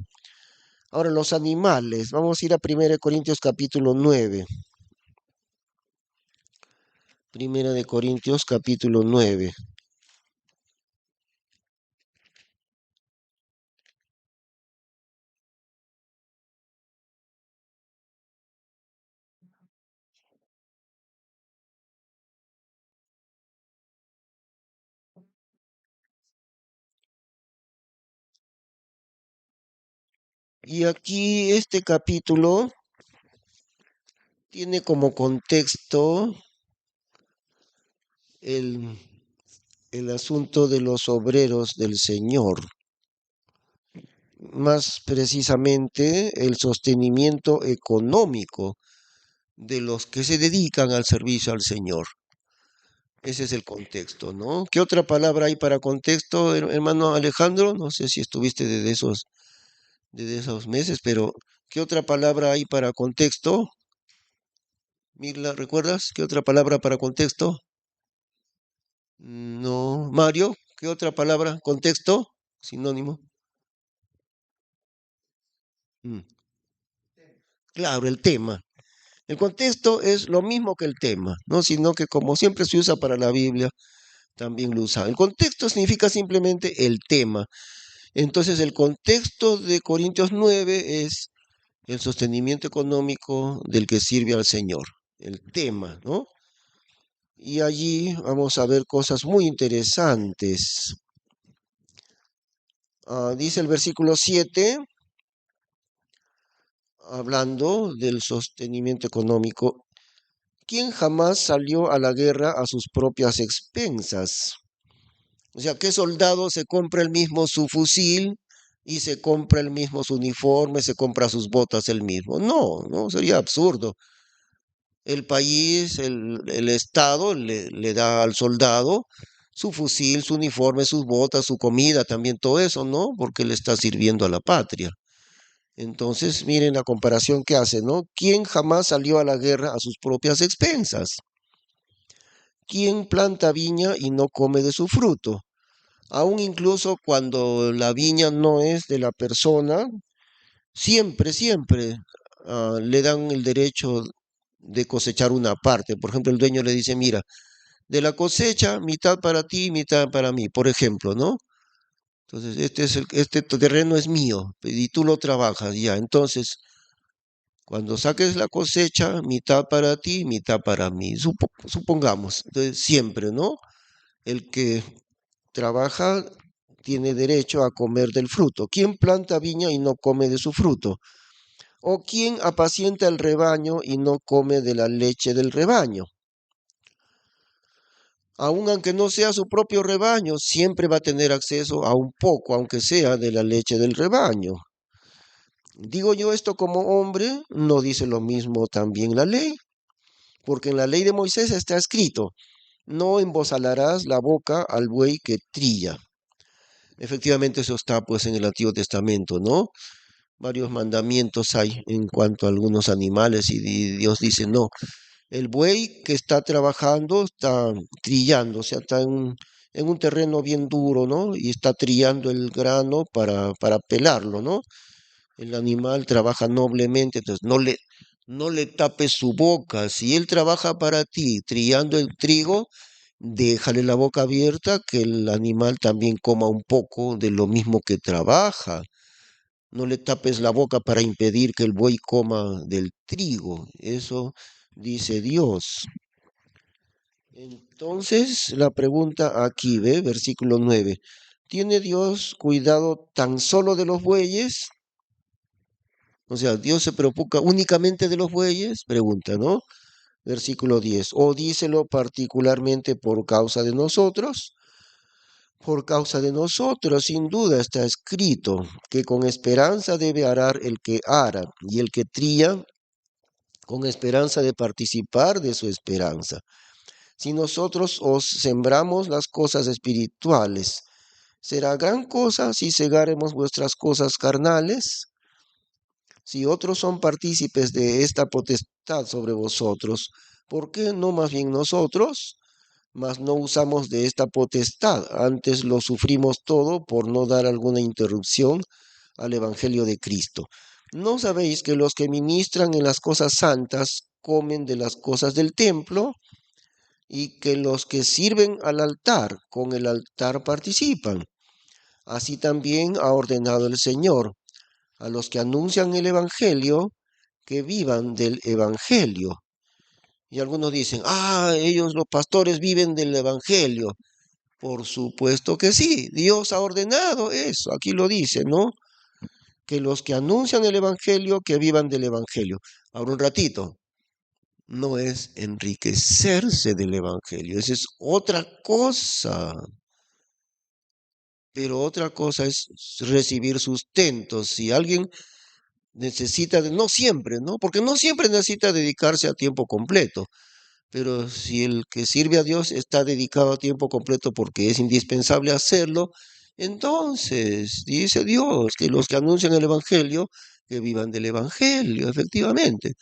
Ahora, los animales. Vamos a ir a 1 Corintios capítulo 9. 1 Corintios capítulo 9. Y aquí este capítulo tiene como contexto el, el asunto de los obreros del Señor, más precisamente el sostenimiento económico de los que se dedican al servicio al Señor. Ese es el contexto, ¿no? ¿Qué otra palabra hay para contexto, hermano Alejandro? No sé si estuviste desde esos meses, pero ¿qué otra palabra hay para contexto? Mirla, ¿recuerdas? ¿Qué otra palabra para contexto? No. Mario, ¿qué otra palabra? ¿Contexto? Sinónimo. Mm, Claro, el tema. El contexto es lo mismo que el tema, ¿no? Sino que como siempre se usa para la Biblia, también lo usa. El contexto significa simplemente el tema. Entonces, el contexto de Corintios 9 es el sostenimiento económico del que sirve al Señor, el tema, ¿no? Y allí vamos a ver cosas muy interesantes. Dice el versículo 7, hablando del sostenimiento económico, ¿quién jamás salió a la guerra a sus propias expensas? O sea, ¿qué soldado se compra el mismo su fusil y se compra el mismo su uniforme, se compra sus botas el mismo? No, no, sería absurdo. El país, el Estado le da al soldado su fusil, su uniforme, sus botas, su comida, también todo eso, ¿no? Porque le está sirviendo a la patria. Entonces, miren la comparación que hace, ¿no? ¿Quién jamás salió a la guerra a sus propias expensas? ¿Quién planta viña y no come de su fruto? Aún incluso cuando la viña no es de la persona, siempre le dan el derecho de cosechar una parte. Por ejemplo, el dueño le dice, mira, de la cosecha, mitad para ti, mitad para mí, por ejemplo, ¿no? Entonces, este terreno es mío y tú lo trabajas ya. Entonces, cuando saques la cosecha, mitad para ti, mitad para mí. Supongamos, entonces siempre, ¿no? El que trabaja tiene derecho a comer del fruto. ¿Quién planta viña y no come de su fruto? ¿O quién apacienta el rebaño y no come de la leche del rebaño? Aun aunque no sea su propio rebaño, siempre va a tener acceso a un poco, aunque sea de la leche del rebaño. Digo yo esto como hombre, no dice lo mismo también la ley, porque en la ley de Moisés está escrito, no embozalarás la boca al buey que trilla. Efectivamente eso está pues en el Antiguo Testamento, ¿no? Varios mandamientos hay en cuanto a algunos animales y Dios dice, no, el buey que está trabajando está trillando, o sea, está en un terreno bien duro, ¿no? Y está trillando el grano para pelarlo, ¿no? El animal trabaja noblemente, entonces no le tapes su boca. Si él trabaja para ti trillando el trigo, déjale la boca abierta, que el animal también coma un poco de lo mismo que trabaja. No le tapes la boca para impedir que el buey coma del trigo. Eso dice Dios. Entonces, la pregunta aquí, ¿ve? Versículo 9. ¿Tiene Dios cuidado tan solo de los bueyes? O sea, ¿Dios se preocupa únicamente de los bueyes? Pregunta, ¿no? Versículo 10. ¿O díselo particularmente por causa de nosotros? Por causa de nosotros, sin duda está escrito que con esperanza debe arar el que ara y el que trilla con esperanza de participar de su esperanza. Si nosotros os sembramos las cosas espirituales, ¿será gran cosa si segaremos vuestras cosas carnales? Si otros son partícipes de esta potestad sobre vosotros, ¿por qué no más bien nosotros? mas no usamos de esta potestad, antes lo sufrimos todo por no dar alguna interrupción al Evangelio de Cristo. ¿No sabéis que los que ministran en las cosas santas comen de las cosas del templo y que los que sirven al altar con el altar participan? Así también ha ordenado el Señor a los que anuncian el Evangelio que vivan del Evangelio. Y algunos dicen, ellos los pastores viven del Evangelio. Por supuesto que sí, Dios ha ordenado eso, aquí lo dice, ¿no? Que los que anuncian el Evangelio, que vivan del Evangelio. Ahora un ratito, no es enriquecerse del Evangelio, esa es otra cosa. Pero otra cosa es recibir sustento. Si alguien necesita, no siempre, ¿no? Porque no siempre necesita dedicarse a tiempo completo. Pero si el que sirve a Dios está dedicado a tiempo completo porque es indispensable hacerlo, entonces dice Dios que los que anuncian el Evangelio, que vivan del Evangelio, efectivamente.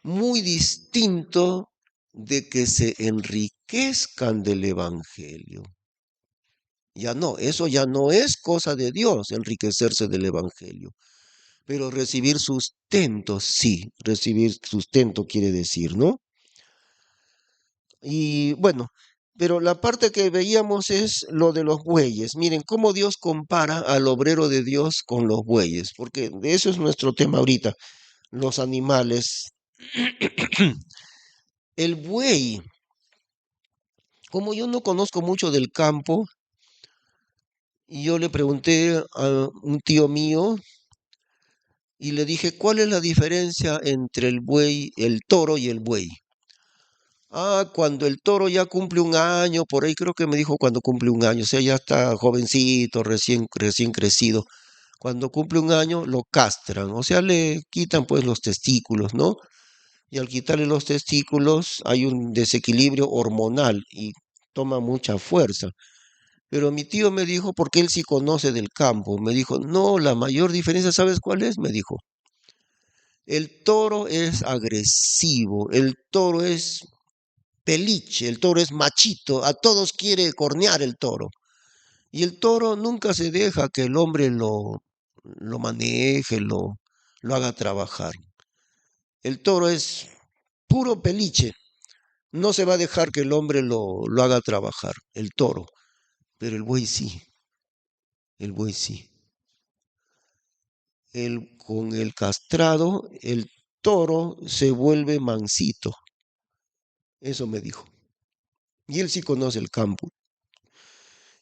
Muy distinto de que se enriquezcan del Evangelio. Ya no, eso ya no es cosa de Dios, enriquecerse del Evangelio. Pero recibir sustento, sí, recibir sustento quiere decir, ¿no? Y bueno, pero la parte que veíamos es lo de los bueyes. Miren cómo Dios compara al obrero de Dios con los bueyes, porque de eso es nuestro tema ahorita, los animales. El buey, como yo no conozco mucho del campo, y yo le pregunté a un tío mío y le dije, ¿cuál es la diferencia entre el buey, el toro y el buey? Cuando el toro ya cumple un año, por ahí creo que me dijo cuando cumple un año, o sea, ya está jovencito, recién crecido. Cuando cumple un año lo castran, o sea, le quitan pues los testículos, ¿no? Y al quitarle los testículos hay un desequilibrio hormonal y toma mucha fuerza. Pero mi tío me dijo, porque él sí conoce del campo, me dijo, no, la mayor diferencia, ¿sabes cuál es? Me dijo, el toro es agresivo, el toro es peliche, el toro es machito, a todos quiere cornear el toro. Y el toro nunca se deja que el hombre lo maneje, lo haga trabajar. El toro es puro peliche, no se va a dejar que el hombre lo haga trabajar, el toro. Pero el buey sí, el buey sí. Con el castrado, el toro se vuelve mansito. Eso me dijo. Y él sí conoce el campo.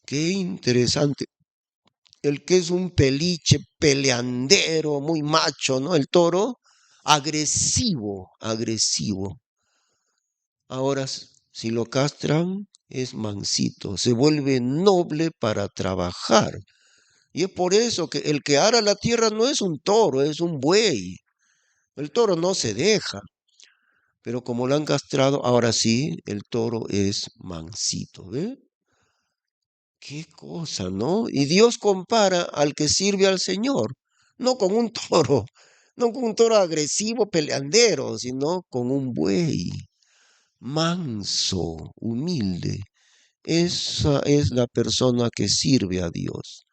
Qué interesante. El que es un peliche peleandero, muy macho, ¿no? El toro, agresivo, agresivo. Ahora, si lo castran, es mansito, se vuelve noble para trabajar. Y es por eso que el que ara la tierra no es un toro, es un buey. El toro no se deja, pero como lo han castrado, ahora sí, el toro es mansito, ¿ve? Qué cosa, ¿no? Y Dios compara al que sirve al Señor, no con un toro, no con un toro agresivo, peleandero, sino con un buey manso, humilde. Esa es la persona que sirve a Dios,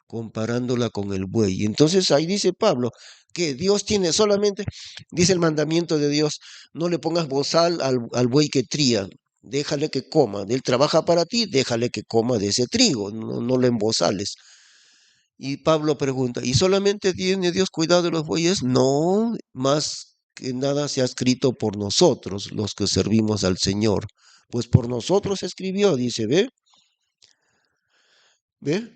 comparándola con el buey. Entonces ahí dice Pablo que Dios tiene solamente, dice el mandamiento de Dios, no le pongas bozal al buey que tría, déjale que coma. Él trabaja para ti, déjale que coma de ese trigo, no le embozales. Y Pablo pregunta, ¿y solamente tiene Dios cuidado de los bueyes? No, más que nada se ha escrito por nosotros, los que servimos al Señor. Pues por nosotros se escribió, dice, ¿ve?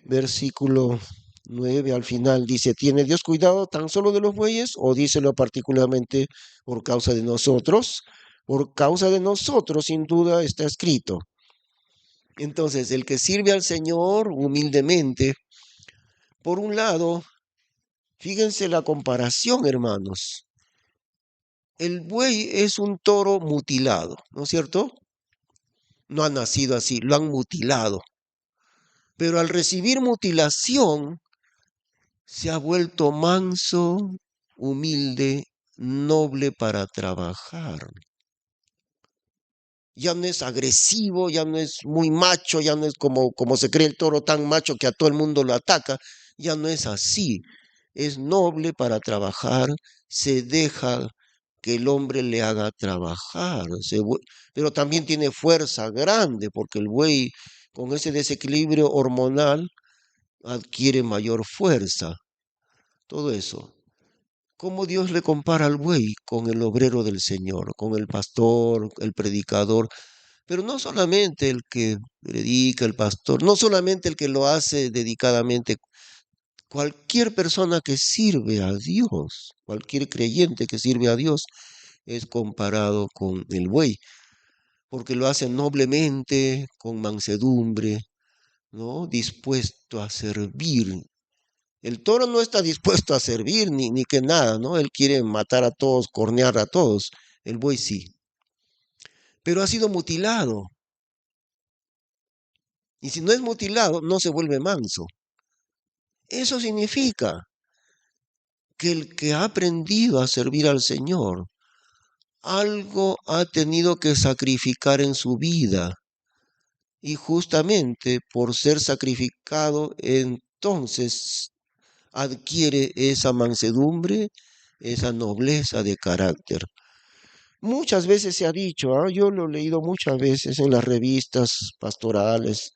Versículo 9 al final dice, ¿tiene Dios cuidado tan solo de los bueyes o díselo particularmente por causa de nosotros? Por causa de nosotros, sin duda, está escrito. Entonces, el que sirve al Señor humildemente, por un lado, fíjense la comparación, hermanos. El buey es un toro mutilado, ¿no es cierto? No ha nacido así, lo han mutilado. Pero al recibir mutilación, se ha vuelto manso, humilde, noble para trabajar. ya no es agresivo, ya no es muy macho, ya no es como se cree el toro tan macho que a todo el mundo lo ataca, ya no es así. Es noble para trabajar, se deja que el hombre le haga trabajar, pero también tiene fuerza grande, porque el buey con ese desequilibrio hormonal adquiere mayor fuerza, todo eso. ¿Cómo Dios le compara al buey con el obrero del Señor, con el pastor, el predicador? Pero no solamente el que predica, el pastor, no solamente el que lo hace dedicadamente, cualquier persona que sirve a Dios, cualquier creyente que sirve a Dios es comparado con el buey, porque lo hace noblemente, con mansedumbre, ¿no? Dispuesto a servir. El toro no está dispuesto a servir ni que nada, ¿no? Él quiere matar a todos, cornear a todos. El buey sí. Pero ha sido mutilado. Y si no es mutilado, no se vuelve manso. Eso significa que el que ha aprendido a servir al Señor, algo ha tenido que sacrificar en su vida. Y justamente por ser sacrificado, entonces adquiere esa mansedumbre, esa nobleza de carácter. Muchas veces se ha dicho, yo lo he leído muchas veces en las revistas pastorales,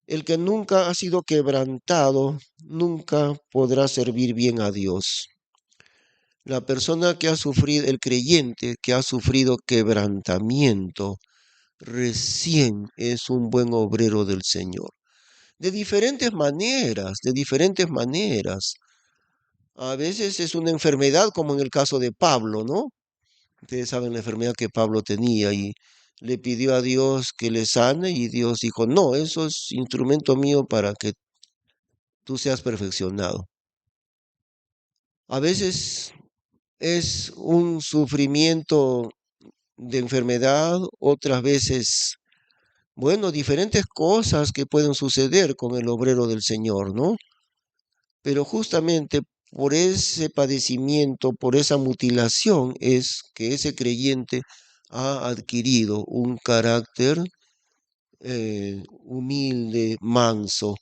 el que nunca ha sido quebrantado, nunca podrá servir bien a Dios. La persona que ha sufrido, el creyente que ha sufrido quebrantamiento, recién es un buen obrero del Señor. De diferentes maneras, de diferentes maneras. A veces es una enfermedad, como en el caso de Pablo, ¿no? Ustedes saben la enfermedad que Pablo tenía y le pidió a Dios que le sane y Dios dijo, no, eso es instrumento mío para que tú seas perfeccionado. A veces es un sufrimiento de enfermedad, otras veces, bueno, diferentes cosas que pueden suceder con el obrero del Señor, ¿no? Pero justamente por ese padecimiento, por esa mutilación, es que ese creyente ha adquirido un carácter humilde, manso.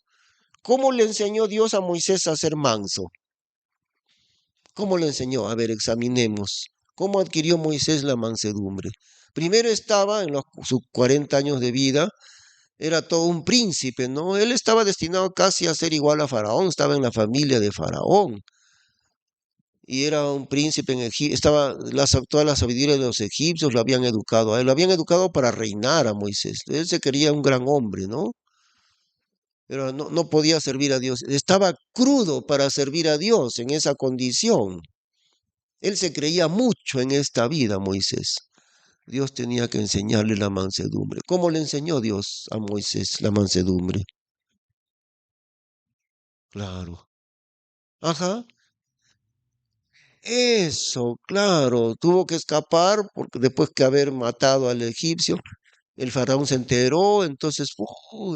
¿Cómo le enseñó Dios a Moisés a ser manso? ¿Cómo le enseñó? A ver, examinemos. ¿Cómo adquirió Moisés la mansedumbre? Primero estaba en sus 40 años de vida, era todo un príncipe, ¿no? Él estaba destinado casi a ser igual a Faraón, estaba en la familia de Faraón y era un príncipe en Egipto, toda la sabiduría de los egipcios lo habían educado a él, lo habían educado para reinar a Moisés. Él se quería un gran hombre, ¿no? Pero no podía servir a Dios. Estaba crudo para servir a Dios en esa condición. Él se creía mucho en esta vida, Moisés. Dios tenía que enseñarle la mansedumbre. ¿Cómo le enseñó Dios a Moisés la mansedumbre? Claro. Ajá. Eso, claro. Tuvo que escapar porque después que haber matado al egipcio, el faraón se enteró, entonces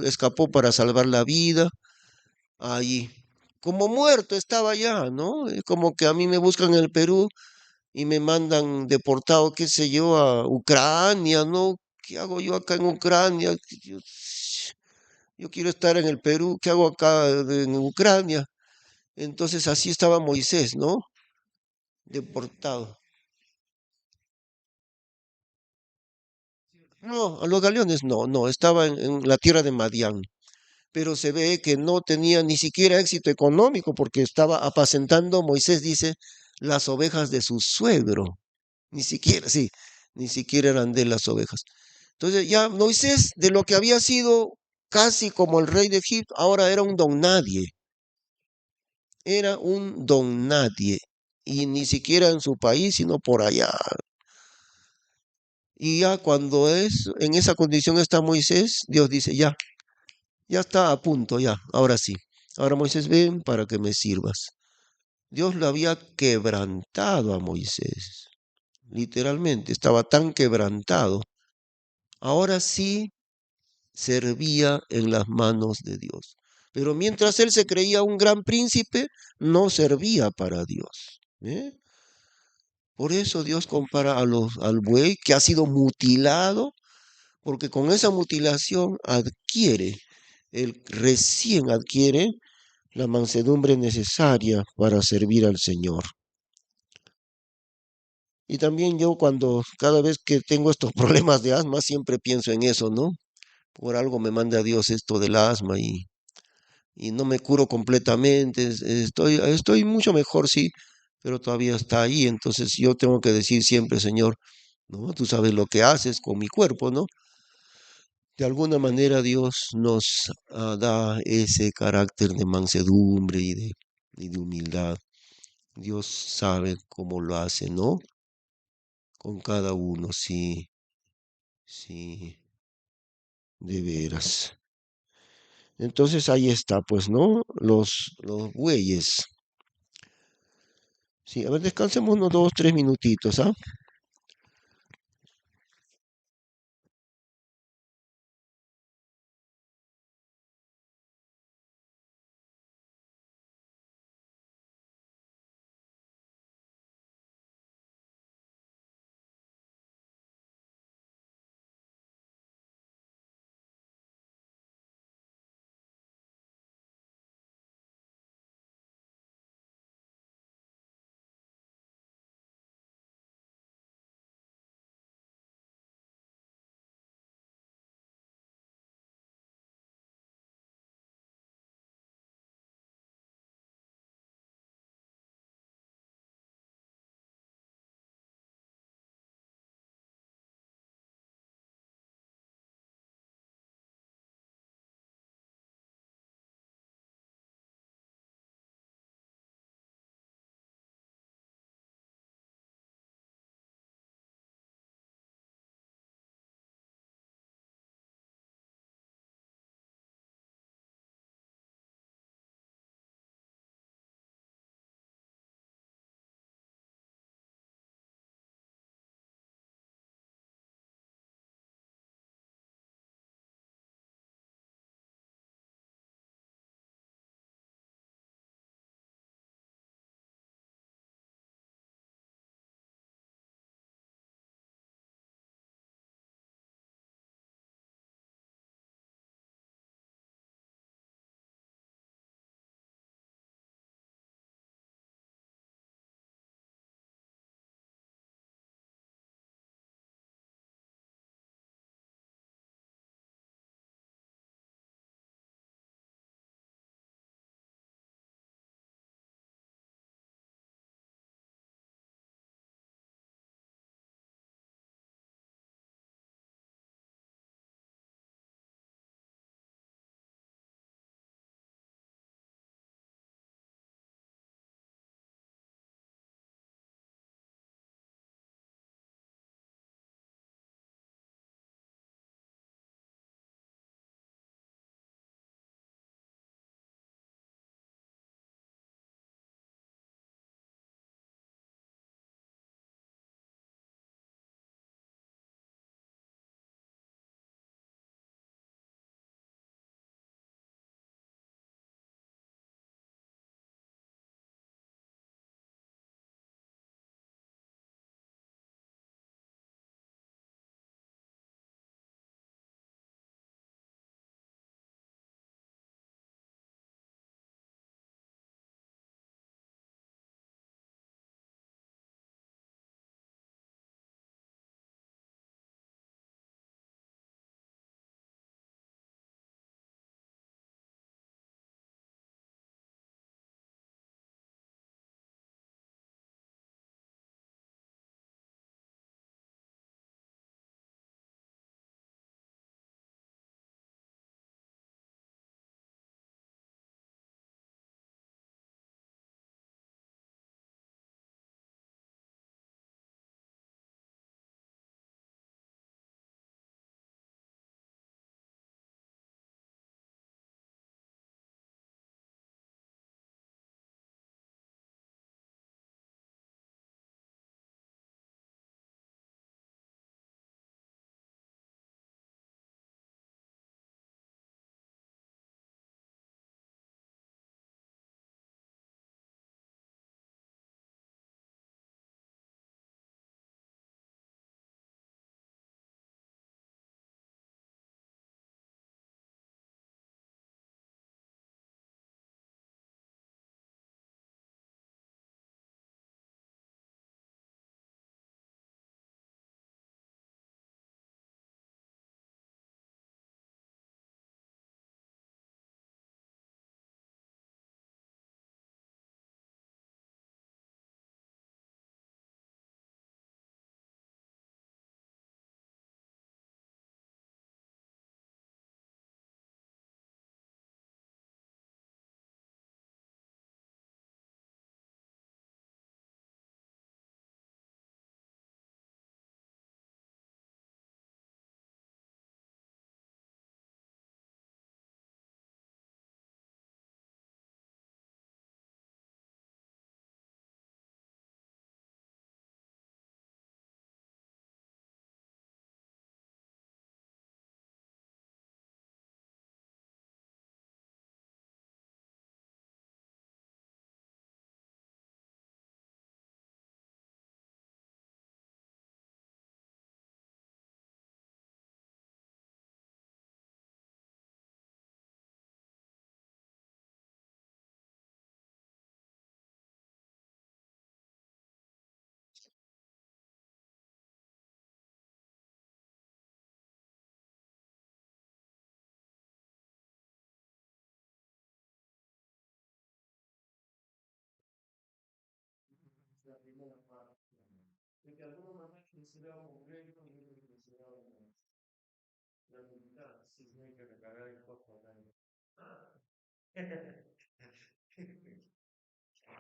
escapó para salvar la vida. Allí. Como muerto estaba ya, ¿no? Es como que a mí me buscan en el Perú y me mandan deportado, qué sé yo, a Ucrania, ¿no? ¿Qué hago yo acá en Ucrania? Yo quiero estar en el Perú, ¿qué hago acá en Ucrania? Entonces así estaba Moisés, ¿no? Deportado. No, a los galeones no, estaba en la tierra de Madián, pero se ve que no tenía ni siquiera éxito económico porque estaba apacentando, Moisés dice, las ovejas de su suegro. Ni siquiera, sí, ni siquiera eran de las ovejas. Entonces ya Moisés, de lo que había sido casi como el rey de Egipto, ahora era un don nadie. Era un don nadie. Y ni siquiera en su país, sino por allá. Y ya cuando en esa condición está Moisés, Dios dice, ya está a punto, ya, ahora sí. Ahora Moisés, ven para que me sirvas. Dios lo había quebrantado a Moisés. Literalmente, estaba tan quebrantado. Ahora sí servía en las manos de Dios. Pero mientras él se creía un gran príncipe, no servía para Dios. ¿Eh? Por eso Dios compara al buey que ha sido mutilado, porque con esa mutilación adquiere, él recién adquiere la mansedumbre necesaria para servir al Señor. Y también yo cuando cada vez que tengo estos problemas de asma, siempre pienso en eso, ¿no? Por algo me manda Dios esto del asma y no me curo completamente. Estoy mucho mejor, sí, pero todavía está ahí. Entonces yo tengo que decir siempre, Señor, ¿no? Tú sabes lo que haces con mi cuerpo, ¿no? De alguna manera Dios nos da ese carácter de mansedumbre y de humildad. Dios sabe cómo lo hace, ¿no? Con cada uno, sí, sí, de veras. Entonces ahí está, pues, ¿no? Los bueyes. Sí, a ver, descansemos unos 2, 3 minutitos, ¿ah?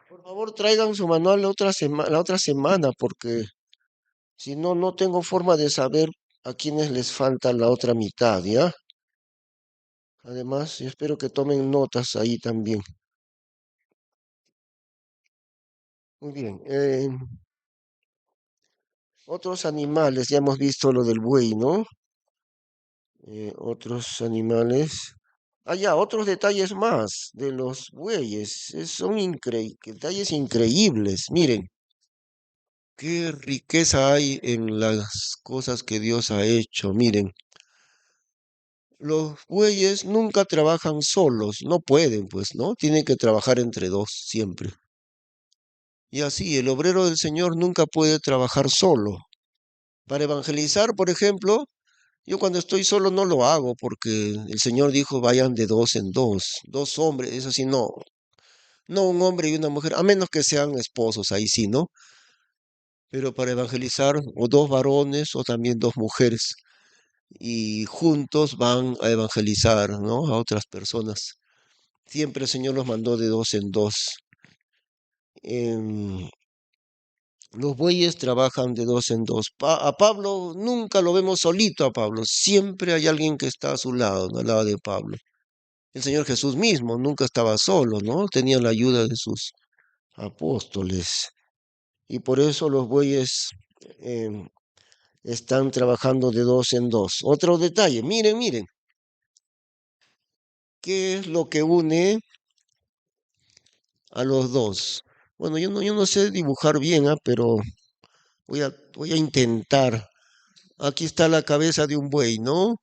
Por favor, traigan su manual la otra semana, porque si no, no tengo forma de saber a quiénes les falta la otra mitad, ¿ya? Además, yo espero que tomen notas ahí también. Muy bien. Otros animales, ya hemos visto lo del buey, ¿no? Otros animales. Ah, ya, otros detalles más de los bueyes. Son detalles increíbles. Miren, qué riqueza hay en las cosas que Dios ha hecho. Miren, los bueyes nunca trabajan solos, no pueden, pues, ¿no? Tienen que trabajar entre dos siempre. Y así, el obrero del Señor nunca puede trabajar solo. Para evangelizar, por ejemplo, yo cuando estoy solo no lo hago porque el Señor dijo vayan de dos en dos, dos hombres, eso sí, no, no un hombre y una mujer, a menos que sean esposos, ahí sí, ¿no? Pero para evangelizar o dos varones o también dos mujeres y juntos van a evangelizar, ¿no? A otras personas. Siempre el Señor los mandó de dos en dos. Em, los bueyes trabajan de dos en dos. A Pablo nunca lo vemos solito a Pablo, siempre hay alguien que está a su lado, ¿no? Al lado de Pablo. El Señor Jesús mismo nunca estaba solo, ¿no? Tenía la ayuda de sus apóstoles. Y por eso los bueyes em, están trabajando de dos en dos. Otro detalle, miren, miren, ¿qué es lo que une a los dos? Bueno, yo no sé dibujar bien, pero voy a intentar. Aquí está la cabeza de un buey, ¿no?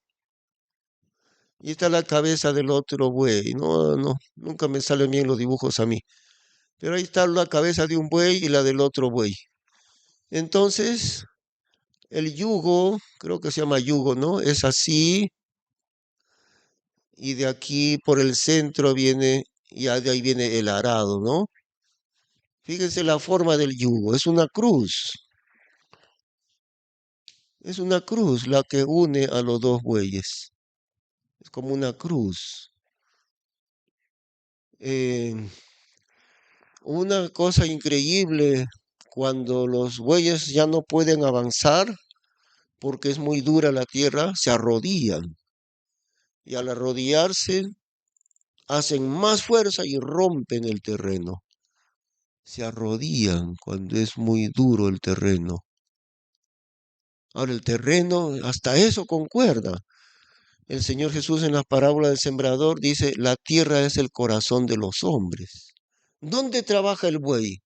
Y está la cabeza del otro buey. No, no, nunca me salen bien los dibujos a mí. Pero ahí está la cabeza de un buey y la del otro buey. Entonces, el yugo, creo que se llama yugo, ¿no? Es así, y de aquí por el centro viene, ya de ahí viene el arado, ¿no? Fíjense la forma del yugo, es una cruz la que une a los dos bueyes, es como una cruz. Eh, una cosa increíble, cuando los bueyes ya no pueden avanzar porque es muy dura la tierra, se arrodillan, y al arrodillarse hacen más fuerza y rompen el terreno. Se arrodillan cuando es muy duro el terreno. Ahora el terreno, hasta eso concuerda. El Señor Jesús en la parábola del sembrador dice, la tierra es el corazón de los hombres. ¿Dónde trabaja el buey?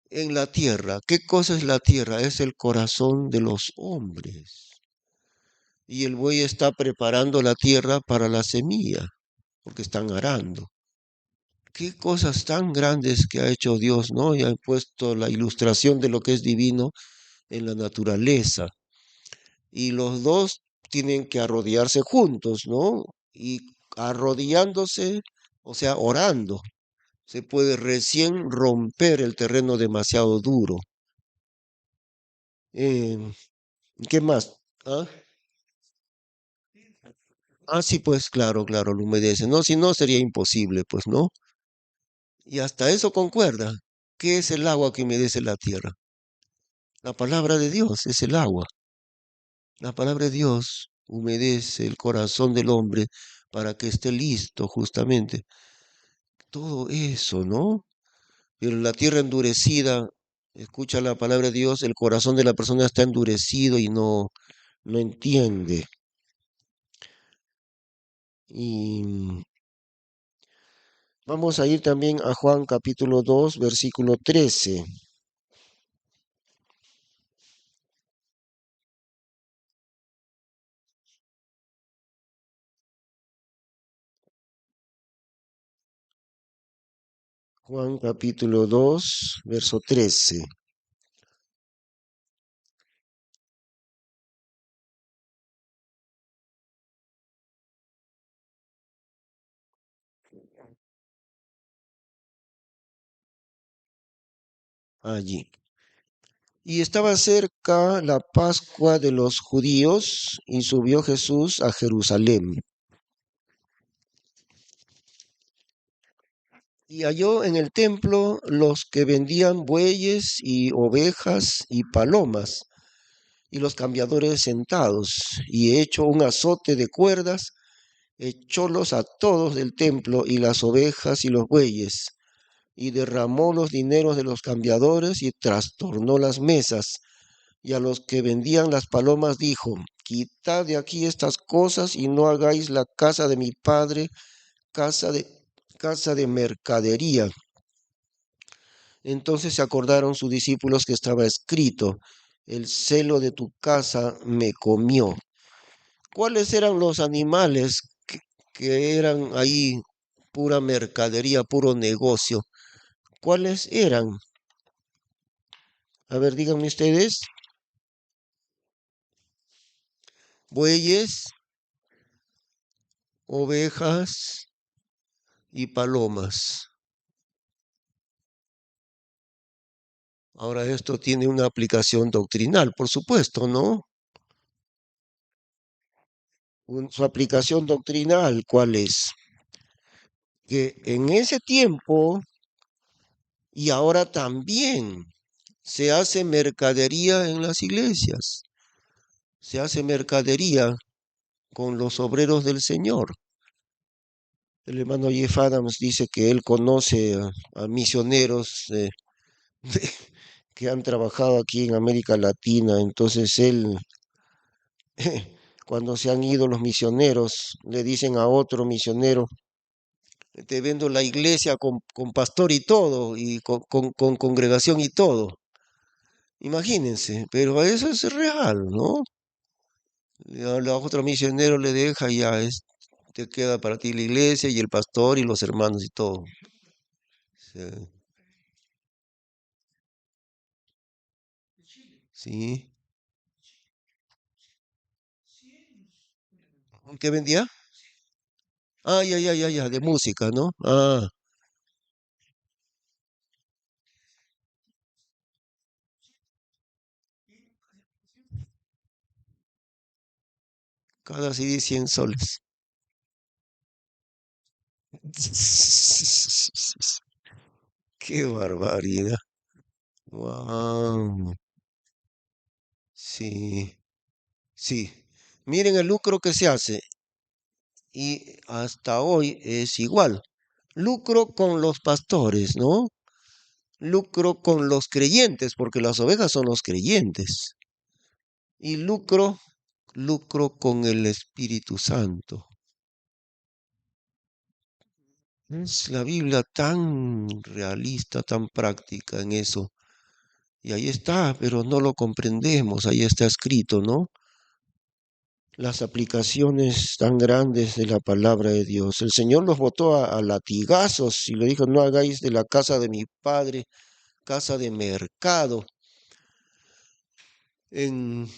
En la tierra. ¿Qué cosa es la tierra? Es el corazón de los hombres. Y el buey está preparando la tierra para la semilla, porque están arando. Qué cosas tan grandes que ha hecho Dios, ¿no? Y ha puesto la ilustración de lo que es divino en la naturaleza. Y los dos tienen que arrodillarse juntos, ¿no? Y arrodillándose, o sea, orando, se puede recién romper el terreno demasiado duro. Eh, ¿Qué más? ¿Ah? Sí, pues claro, claro, lo humedece. No, si no sería imposible, pues, ¿no? Y hasta eso concuerda. ¿Qué es el agua que humedece la tierra? La palabra de Dios es el agua. La palabra de Dios humedece el corazón del hombre para que esté listo justamente. Todo eso, ¿no? Pero la tierra endurecida, escucha la palabra de Dios, el corazón de la persona está endurecido y no entiende. Y vamos a ir también a Juan capítulo 2 versículo 13. Juan capítulo 2 verso 13. Allí. Y estaba cerca la Pascua de los judíos y subió Jesús a Jerusalén. Y halló en el templo los que vendían bueyes y ovejas y palomas, y los cambiadores sentados, y hecho un azote de cuerdas, echólos a todos del templo y las ovejas y los bueyes, y derramó los dineros de los cambiadores y trastornó las mesas. Y a los que vendían las palomas dijo, quitad de aquí estas cosas y no hagáis la casa de mi padre casa de, casa de mercadería. Entonces se acordaron sus discípulos que estaba escrito, el celo de tu casa me comió. ¿Cuáles eran los animales que eran ahí pura mercadería, puro negocio? ¿Cuáles eran? A ver, díganme ustedes. Bueyes, ovejas y palomas. Ahora esto tiene una aplicación doctrinal, por supuesto, ¿no? Su aplicación doctrinal, ¿cuál es? Que en ese tiempo y ahora también se hace mercadería en las iglesias, se hace mercadería con los obreros del Señor. El hermano Jeff Adams dice que él conoce a misioneros que han trabajado aquí en América Latina, entonces él, cuando se han ido los misioneros, le dicen a otro misionero, te vendo la iglesia con pastor y todo, y con congregación y todo. Imagínense, pero eso es real, ¿no? La otro misionero le deja y ya te queda para ti la iglesia y el pastor y los hermanos y todo. Sí. Sí. ¿Qué vendía? Ah, ya, ya, ya, ya, de música, ¿no? Ah, cada CD 100 soles. Qué barbaridad. Wow. Sí, sí. Miren el lucro que se hace y hasta hoy es igual. Lucro con los pastores, ¿no? Lucro con los creyentes, porque las ovejas son los creyentes. Y lucro con el Espíritu Santo. Es la Biblia tan realista, tan práctica en eso. Y ahí está, pero no lo comprendemos, ahí está escrito, ¿no? Las aplicaciones tan grandes de la palabra de Dios. El Señor los botó a latigazos y le dijo, no hagáis de la casa de mi padre casa de mercado. En,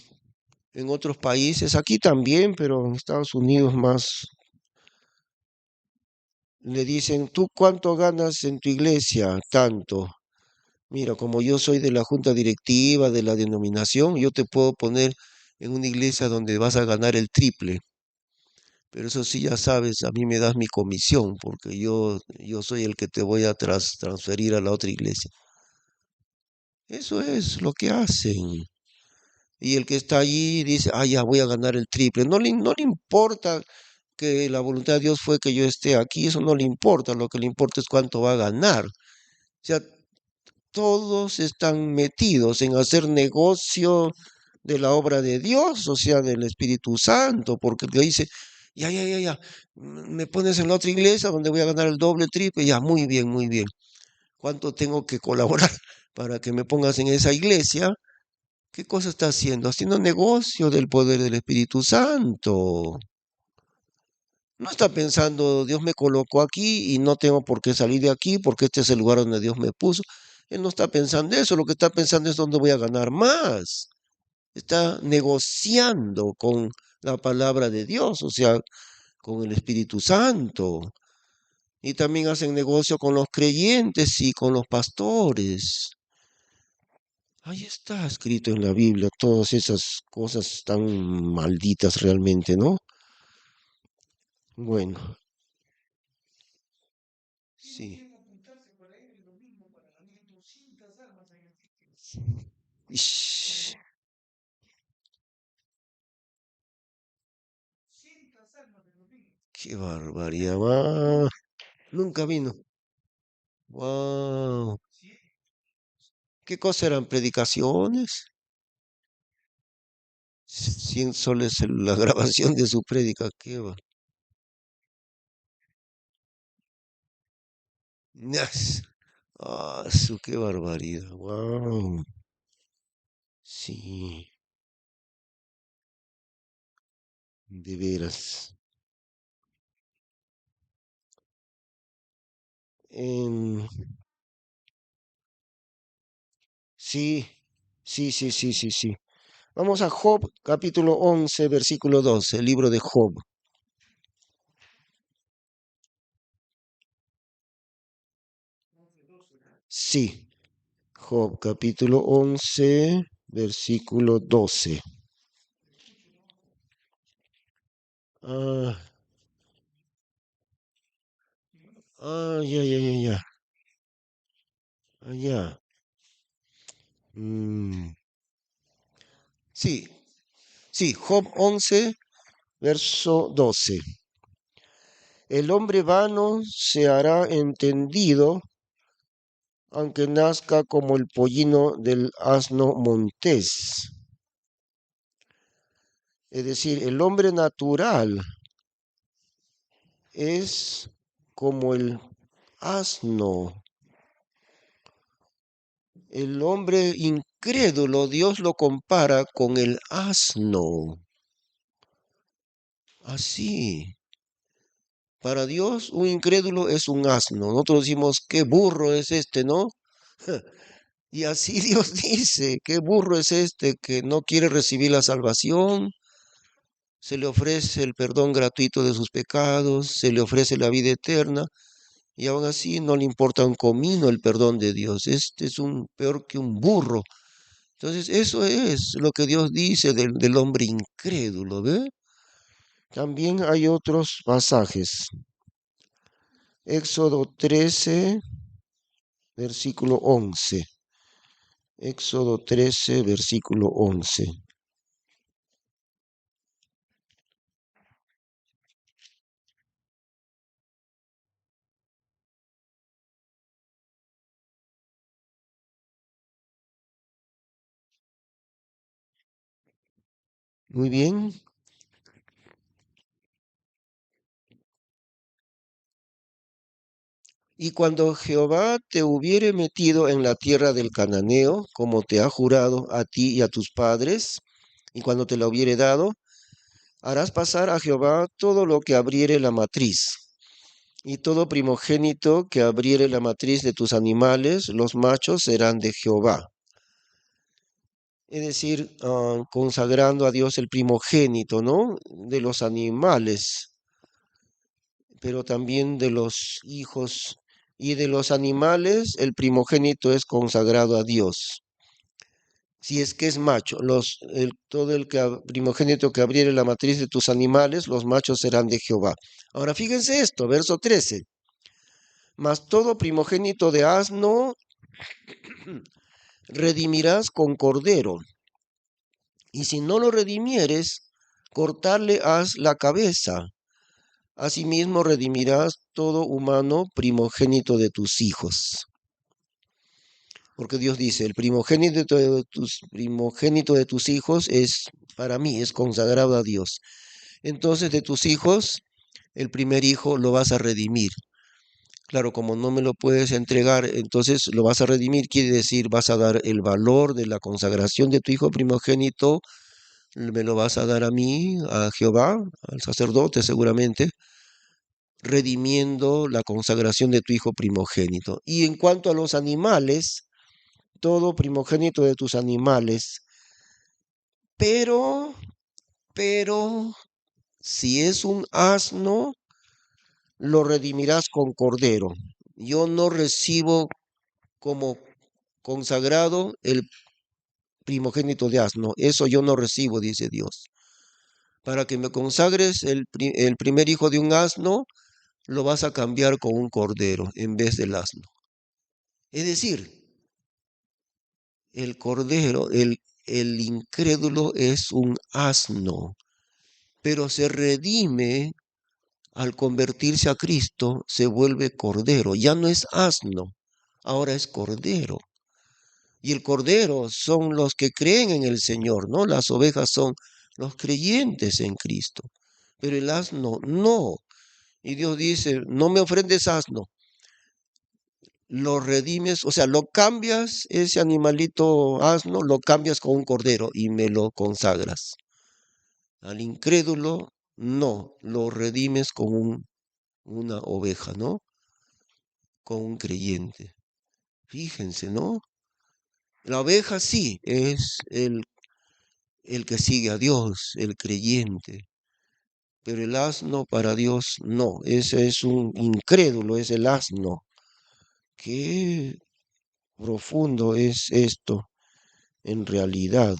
en otros países, aquí también, pero en Estados Unidos más, le dicen, ¿tú cuánto ganas en tu iglesia? Tanto. Mira, como yo soy de la junta directiva, de la denominación, yo te puedo poner en una iglesia donde vas a ganar el triple. Pero eso sí, ya sabes, a mí me das mi comisión, porque yo soy el que te voy a transferir a la otra iglesia. Eso es lo que hacen. Y el que está allí dice, ah, ya voy a ganar el triple. No le importa que la voluntad de Dios fue que yo esté aquí, eso no le importa, lo que le importa es cuánto va a ganar. O sea, todos están metidos en hacer negocio de la obra de Dios, o sea, del Espíritu Santo, porque le dice, ya, ya, ya, ya, me pones en la otra iglesia donde voy a ganar el doble, triple, ya, muy bien, muy bien. ¿Cuánto tengo que colaborar para que me pongas en esa iglesia? ¿Qué cosa está haciendo? Haciendo negocio del poder del Espíritu Santo. No está pensando, Dios me colocó aquí y no tengo por qué salir de aquí porque este es el lugar donde Dios me puso. Él no está pensando eso, lo que está pensando es dónde voy a ganar más. Está negociando con la palabra de Dios, o sea, con el Espíritu Santo. Y también hacen negocio con los creyentes y con los pastores. Ahí está escrito en la Biblia todas esas cosas tan malditas realmente, ¿no? Bueno, sí. Ish, qué barbaridad. Nunca vino. Wow. ¿Qué cosa eran? ¿Predicaciones? 100 soles la grabación de su prédica. ¿Qué va? Ñas. Qué barbaridad. Wow. Sí, de veras. Em, sí, sí. Vamos a Job, capítulo 11, versículo 12, el libro de Job. Sí, Job, capítulo 11, versículo 12. Ah, ya. Ah, ya. Mm, sí, sí, Job 11, verso 12. El hombre vano se hará entendido, aunque nazca como el pollino del asno montés. Es decir, el hombre natural es como el asno. El hombre incrédulo, Dios lo compara con el asno. Así. Para Dios, un incrédulo es un asno. Nosotros decimos, qué burro es este, ¿no? Y así Dios dice, qué burro es este que no quiere recibir la salvación, se le ofrece el perdón gratuito de sus pecados, se le ofrece la vida eterna, y aún así no le importa un comino el perdón de Dios. Este es un peor que un burro. Entonces, eso es lo que Dios dice del hombre incrédulo, ¿ve? También hay otros pasajes. Éxodo 13, versículo 11. Éxodo 13, versículo 11. Muy bien. Y cuando Jehová te hubiere metido en la tierra del cananeo, como te ha jurado a ti y a tus padres, y cuando te la hubiere dado, harás pasar a Jehová todo lo que abriere la matriz, y todo primogénito que abriere la matriz de tus animales, los machos serán de Jehová. Es decir, consagrando a Dios el primogénito, ¿no? De los animales, pero también de los hijos. Y de los animales, el primogénito es consagrado a Dios. Si es que es macho, todo el primogénito que abriere la matriz de tus animales, los machos serán de Jehová. Ahora fíjense esto, verso 13. Mas todo primogénito de asno redimirás con cordero, y si no lo redimieres, cortarle has la cabeza. Asimismo redimirás todo humano primogénito de tus hijos. Porque Dios dice, el primogénito de tus hijos es para mí, es consagrado a Dios. Entonces de tus hijos, el primer hijo lo vas a redimir. Claro, como no me lo puedes entregar, entonces lo vas a redimir, quiere decir, vas a dar el valor de la consagración de tu hijo primogénito, me lo vas a dar a mí, a Jehová, al sacerdote seguramente, redimiendo la consagración de tu hijo primogénito. Y en cuanto a los animales, todo primogénito de tus animales, pero, pero, si es un asno, lo redimirás con cordero. Yo no recibo como consagrado el primogénito de asno. Eso yo no recibo, dice Dios. Para que me consagres el primer hijo de un asno, lo vas a cambiar con un cordero en vez del asno. Es decir, el cordero, el incrédulo es un asno, pero se redime al convertirse a Cristo, se vuelve cordero. Ya no es asno, ahora es cordero. Y el cordero son los que creen en el Señor, ¿no? Las ovejas son los creyentes en Cristo. Pero el asno no. Y Dios dice, no me ofrendes asno, lo redimes, o sea, lo cambias, ese animalito asno, lo cambias con un cordero y me lo consagras. Al incrédulo, no, lo redimes con una oveja, ¿no? Con un creyente. Fíjense, ¿no? La oveja sí es el que sigue a Dios, el creyente, pero el asno para Dios no, ese es un incrédulo, es el asno. Qué profundo es esto en realidad.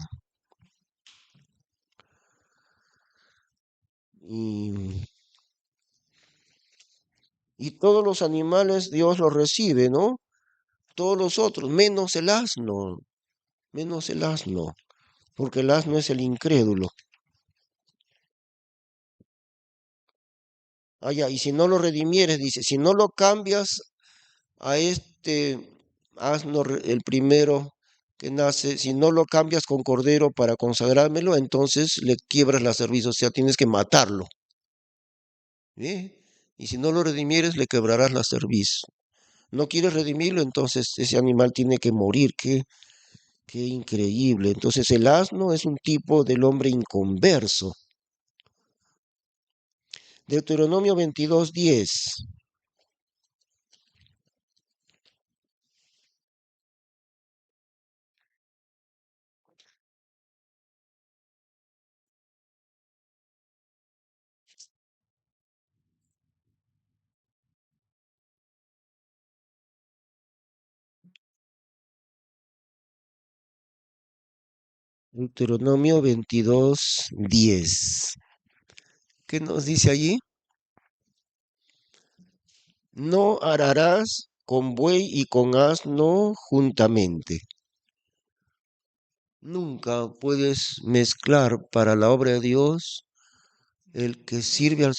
Y, y todos los animales Dios los recibe, ¿no? Todos los otros, menos el asno, porque el asno es el incrédulo. Ah, ya, y si no lo redimieres, dice, si no lo cambias a este asno, el primero que nace, si no lo cambias con cordero para consagrármelo, entonces le quiebras la cerviz, o sea, tienes que matarlo. ¿Eh? Y si no lo redimieres, le quebrarás la cerviz. No quieres redimirlo, entonces ese animal tiene que morir. Qué increíble. Entonces el asno es un tipo del hombre inconverso. Deuteronomio 22:10. Deuteronomio 22:10. ¿Qué nos dice allí? No ararás con buey y con asno juntamente. Nunca puedes mezclar para la obra de Dios el que sirve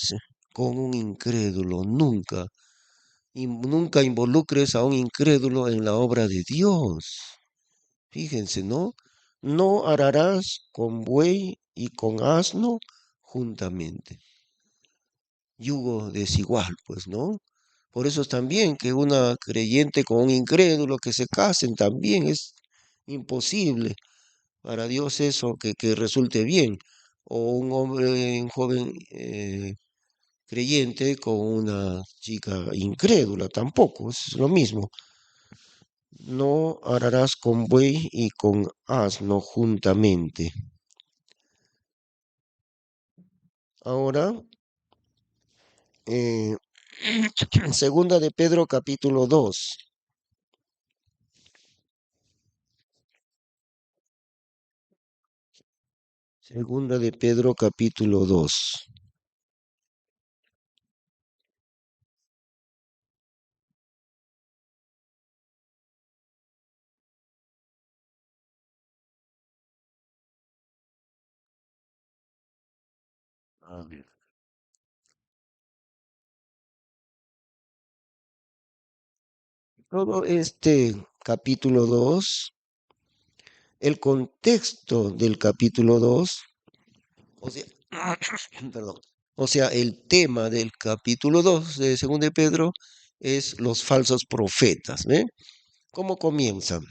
con un incrédulo. Nunca. Y nunca involucres a un incrédulo en la obra de Dios. Fíjense, ¿no? No ararás con buey y con asno juntamente. Yugo desigual, pues, ¿no? Por eso es también que una creyente con un incrédulo que se casen también es imposible para Dios eso que resulte bien. O un hombre, un joven creyente con una chica incrédula, tampoco, es lo mismo. No ararás con buey y con asno juntamente. Ahora, eh, segunda de Pedro capítulo 2. Segunda de Pedro capítulo 2. A ver. Todo este capítulo 2, el contexto del capítulo 2, o sea, perdón, o sea, el tema del capítulo 2 de Segunda de Pedro es los falsos profetas. ¿Eh? ¿Cómo comienzan?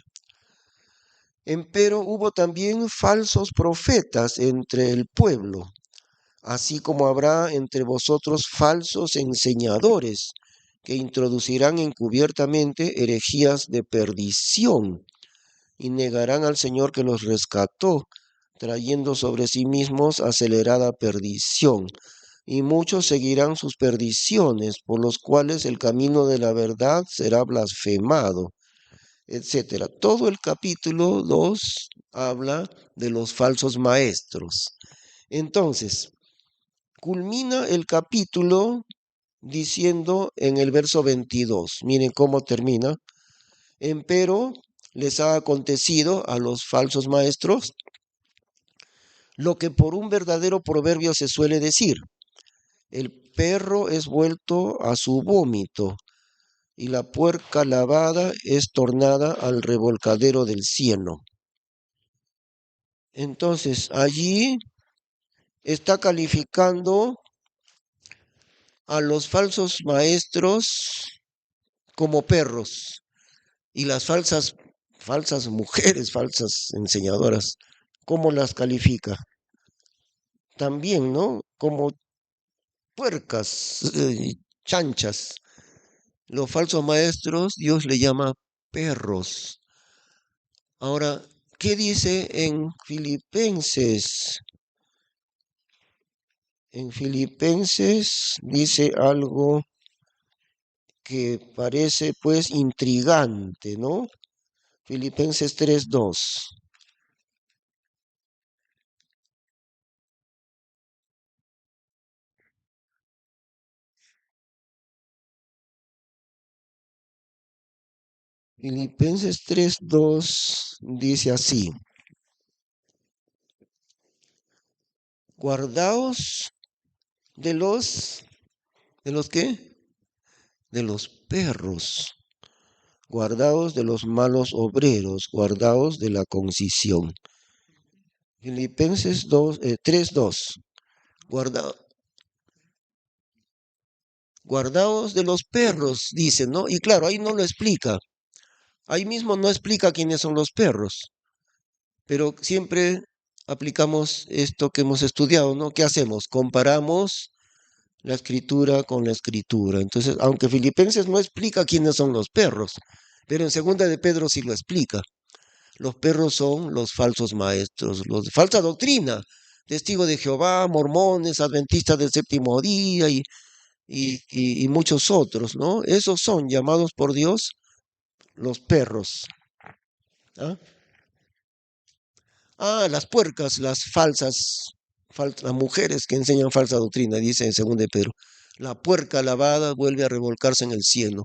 Empero hubo también falsos profetas entre el pueblo, así como habrá entre vosotros falsos enseñadores que introducirán encubiertamente herejías de perdición y negarán al Señor que los rescató, trayendo sobre sí mismos acelerada perdición. Y muchos seguirán sus perdiciones, por los cuales el camino de la verdad será blasfemado. etcétera. Todo el capítulo 2 habla de los falsos maestros. Entonces, culmina el capítulo diciendo en el verso 22, miren cómo termina, empero les ha acontecido a los falsos maestros lo que por un verdadero proverbio se suele decir, el perro es vuelto a su vómito y la puerca lavada es tornada al revolcadero del cielo. Entonces, allí está calificando a los falsos maestros como perros y las falsas mujeres, falsas enseñadoras, ¿cómo las califica? También, ¿no? Como puercas, chanchas. Los falsos maestros, Dios le llama perros. Ahora, ¿qué dice en Filipenses? En Filipenses dice algo que parece pues intrigante, ¿no? Filipenses 3:2. Filipenses 3:2 dice así: Guardaos de ¿de los qué? De los perros. Guardaos de los malos obreros, guardaos de la concisión. Filipenses 3:2. Guarda, guardaos de los perros, dice, ¿no? Y claro, ahí no lo explica. Ahí mismo no explica quiénes son los perros, pero siempre aplicamos esto que hemos estudiado, ¿no? ¿Qué hacemos? Comparamos la escritura con la escritura. Entonces, aunque Filipenses no explica quiénes son los perros, pero en segunda de Pedro sí lo explica. Los perros son los falsos maestros, los de falsa doctrina, testigos de Jehová, mormones, adventistas del séptimo día y muchos otros, ¿no? Esos son llamados por Dios los perros. ¿Ah? Las puercas, las las mujeres que enseñan falsa doctrina, dice en 2 de Pedro. La puerca lavada vuelve a revolcarse en el cielo.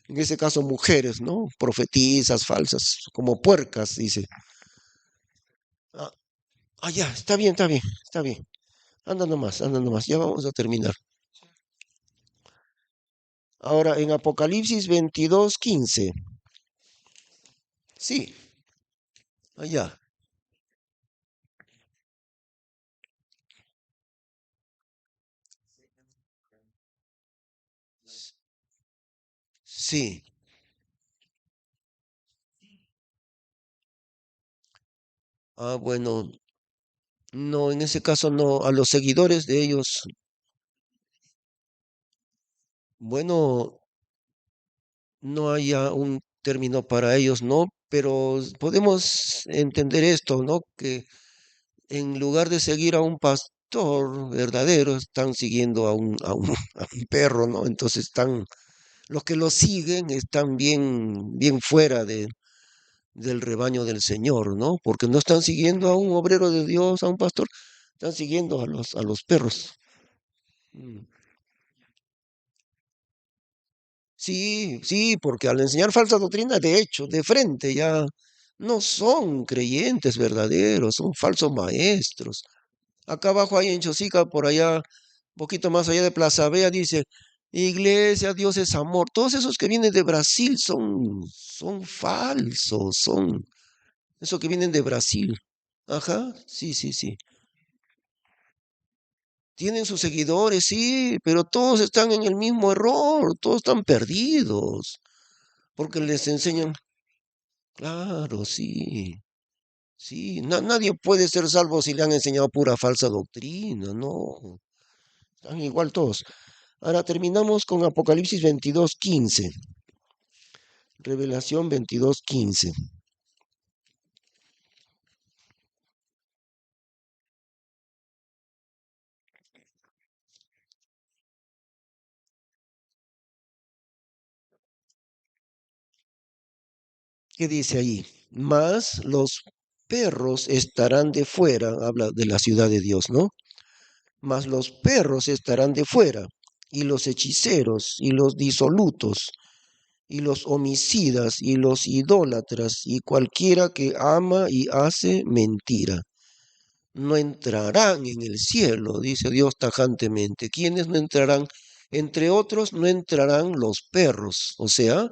En ese caso, mujeres, ¿no? Profetizas falsas, como puercas, dice. Ah, ya, está bien, está bien, está bien. Anda nomás, ya vamos a terminar. Ahora, en Apocalipsis 22:15. Sí, allá. Sí. Bueno, no, en ese caso no, a los seguidores de ellos, bueno, no haya un término para ellos, ¿no? Pero podemos entender esto, ¿no? Que en lugar de seguir a un pastor verdadero, están siguiendo a un perro, ¿no? Entonces los que lo siguen están bien fuera del rebaño del Señor, ¿no? Porque no están siguiendo a un obrero de Dios, a un pastor, están siguiendo a los perros. Mm. Sí, sí, porque al enseñar falsa doctrina, de hecho, de frente ya no son creyentes verdaderos, son falsos maestros. Acá abajo hay en Chosica, por allá, un poquito más allá de Plaza Vea, dice, Iglesia, Dios es amor. Todos esos que vienen de Brasil son falsos, son esos que vienen de Brasil. Ajá, sí, sí, sí. Tienen sus seguidores, sí, pero todos están en el mismo error, todos están perdidos, porque les enseñan, claro, sí, sí, nadie puede ser salvo si le han enseñado pura falsa doctrina, no, están igual todos. Ahora terminamos con Apocalipsis 22:15, Revelación 22:15. ¿Qué dice ahí? Mas los perros estarán de fuera, habla de la ciudad de Dios, ¿no? Mas los perros estarán de fuera, y los hechiceros, y los disolutos, y los homicidas, y los idólatras, y cualquiera que ama y hace mentira. No entrarán en el cielo, dice Dios tajantemente. ¿Quiénes no entrarán? Entre otros, no entrarán los perros, o sea,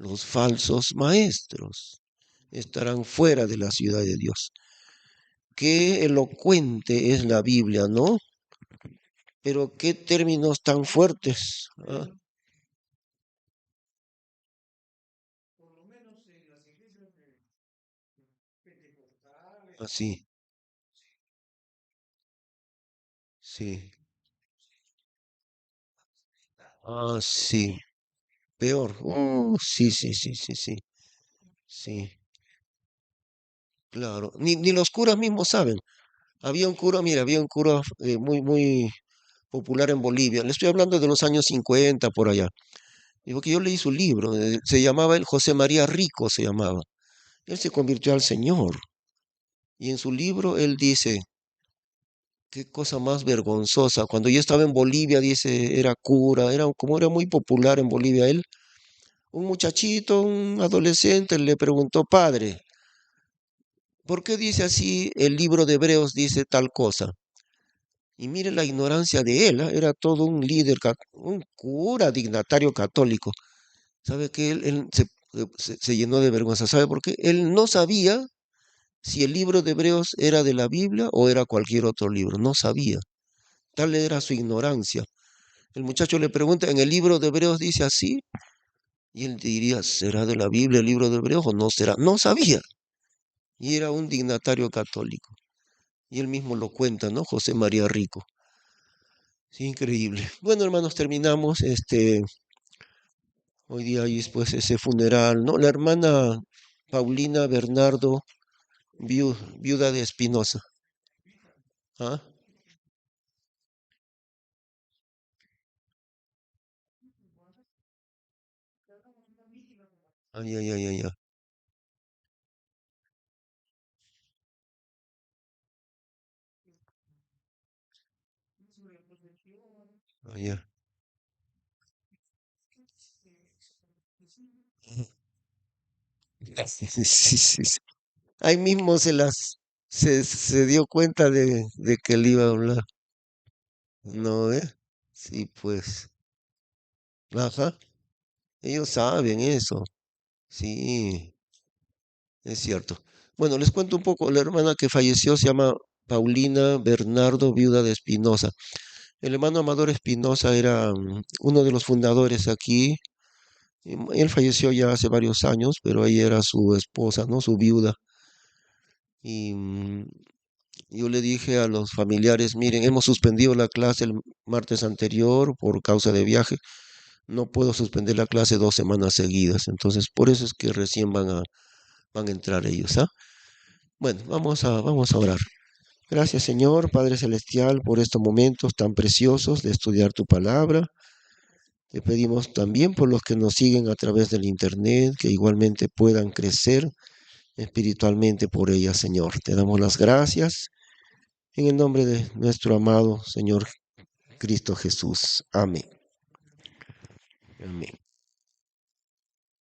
los falsos maestros. Estarán fuera de la ciudad de Dios. Qué elocuente es la Biblia, ¿no? Pero qué términos tan fuertes. ¿Ah? Así, sí. Ah, sí. Peor. Sí, sí, sí, sí, sí. Sí, claro. Ni los curas mismos saben. Había un cura, mira, había un cura muy popular en Bolivia. Le estoy hablando de los años 50 por allá. Digo que yo leí su libro. Se llamaba el José María Rico, se llamaba. Él se convirtió al Señor. Y en su libro él dice, qué cosa más vergonzosa. Cuando yo estaba en Bolivia, dice, era cura, como era muy popular en Bolivia él, un muchachito, un adolescente, le preguntó, padre, ¿por qué dice así el libro de Hebreos dice tal cosa? Y mire la ignorancia de él, ¿ah? Era todo un líder, un cura dignatario católico. ¿Sabe que él se llenó de vergüenza? ¿Sabe por qué? Él no sabía si el libro de Hebreos era de la Biblia o era cualquier otro libro. No sabía. Tal era su ignorancia. El muchacho le pregunta, ¿en el libro de Hebreos dice así? Y él diría, ¿será de la Biblia el libro de Hebreos o no será? No sabía. Y era un dignatario católico. Y él mismo lo cuenta, ¿no? José María Rico. Sí, increíble. Bueno, hermanos, terminamos. Hoy día y después ese funeral, ¿no? La hermana Paulina Bernardo, viuda de Espinosa. ¿Ah? Ay, ay, ay, ay, ay. Ay, ay. Sí, sí, sí, sí. Ahí mismo se dio cuenta de que él iba a hablar. ¿No, Sí, pues. Ajá. Ellos saben eso. Sí, es cierto. Bueno, les cuento un poco. La hermana que falleció se llama Paulina Bernardo, viuda de Espinosa. El hermano Amador Espinosa era uno de los fundadores aquí. Él falleció ya hace varios años, pero ella era su esposa, ¿no? Su viuda. Y yo le dije a los familiares, miren, hemos suspendido la clase el martes anterior por causa de viaje. No puedo suspender la clase 2 semanas seguidas. Entonces, por eso es que recién van a entrar ellos, ¿ah? Bueno, vamos a orar. Gracias, Señor, Padre Celestial, por estos momentos tan preciosos de estudiar tu palabra. Te pedimos también por los que nos siguen a través del Internet, que igualmente puedan crecer espiritualmente por ella, Señor. Te damos las gracias en el nombre de nuestro amado Señor Cristo Jesús. Amén. Amén.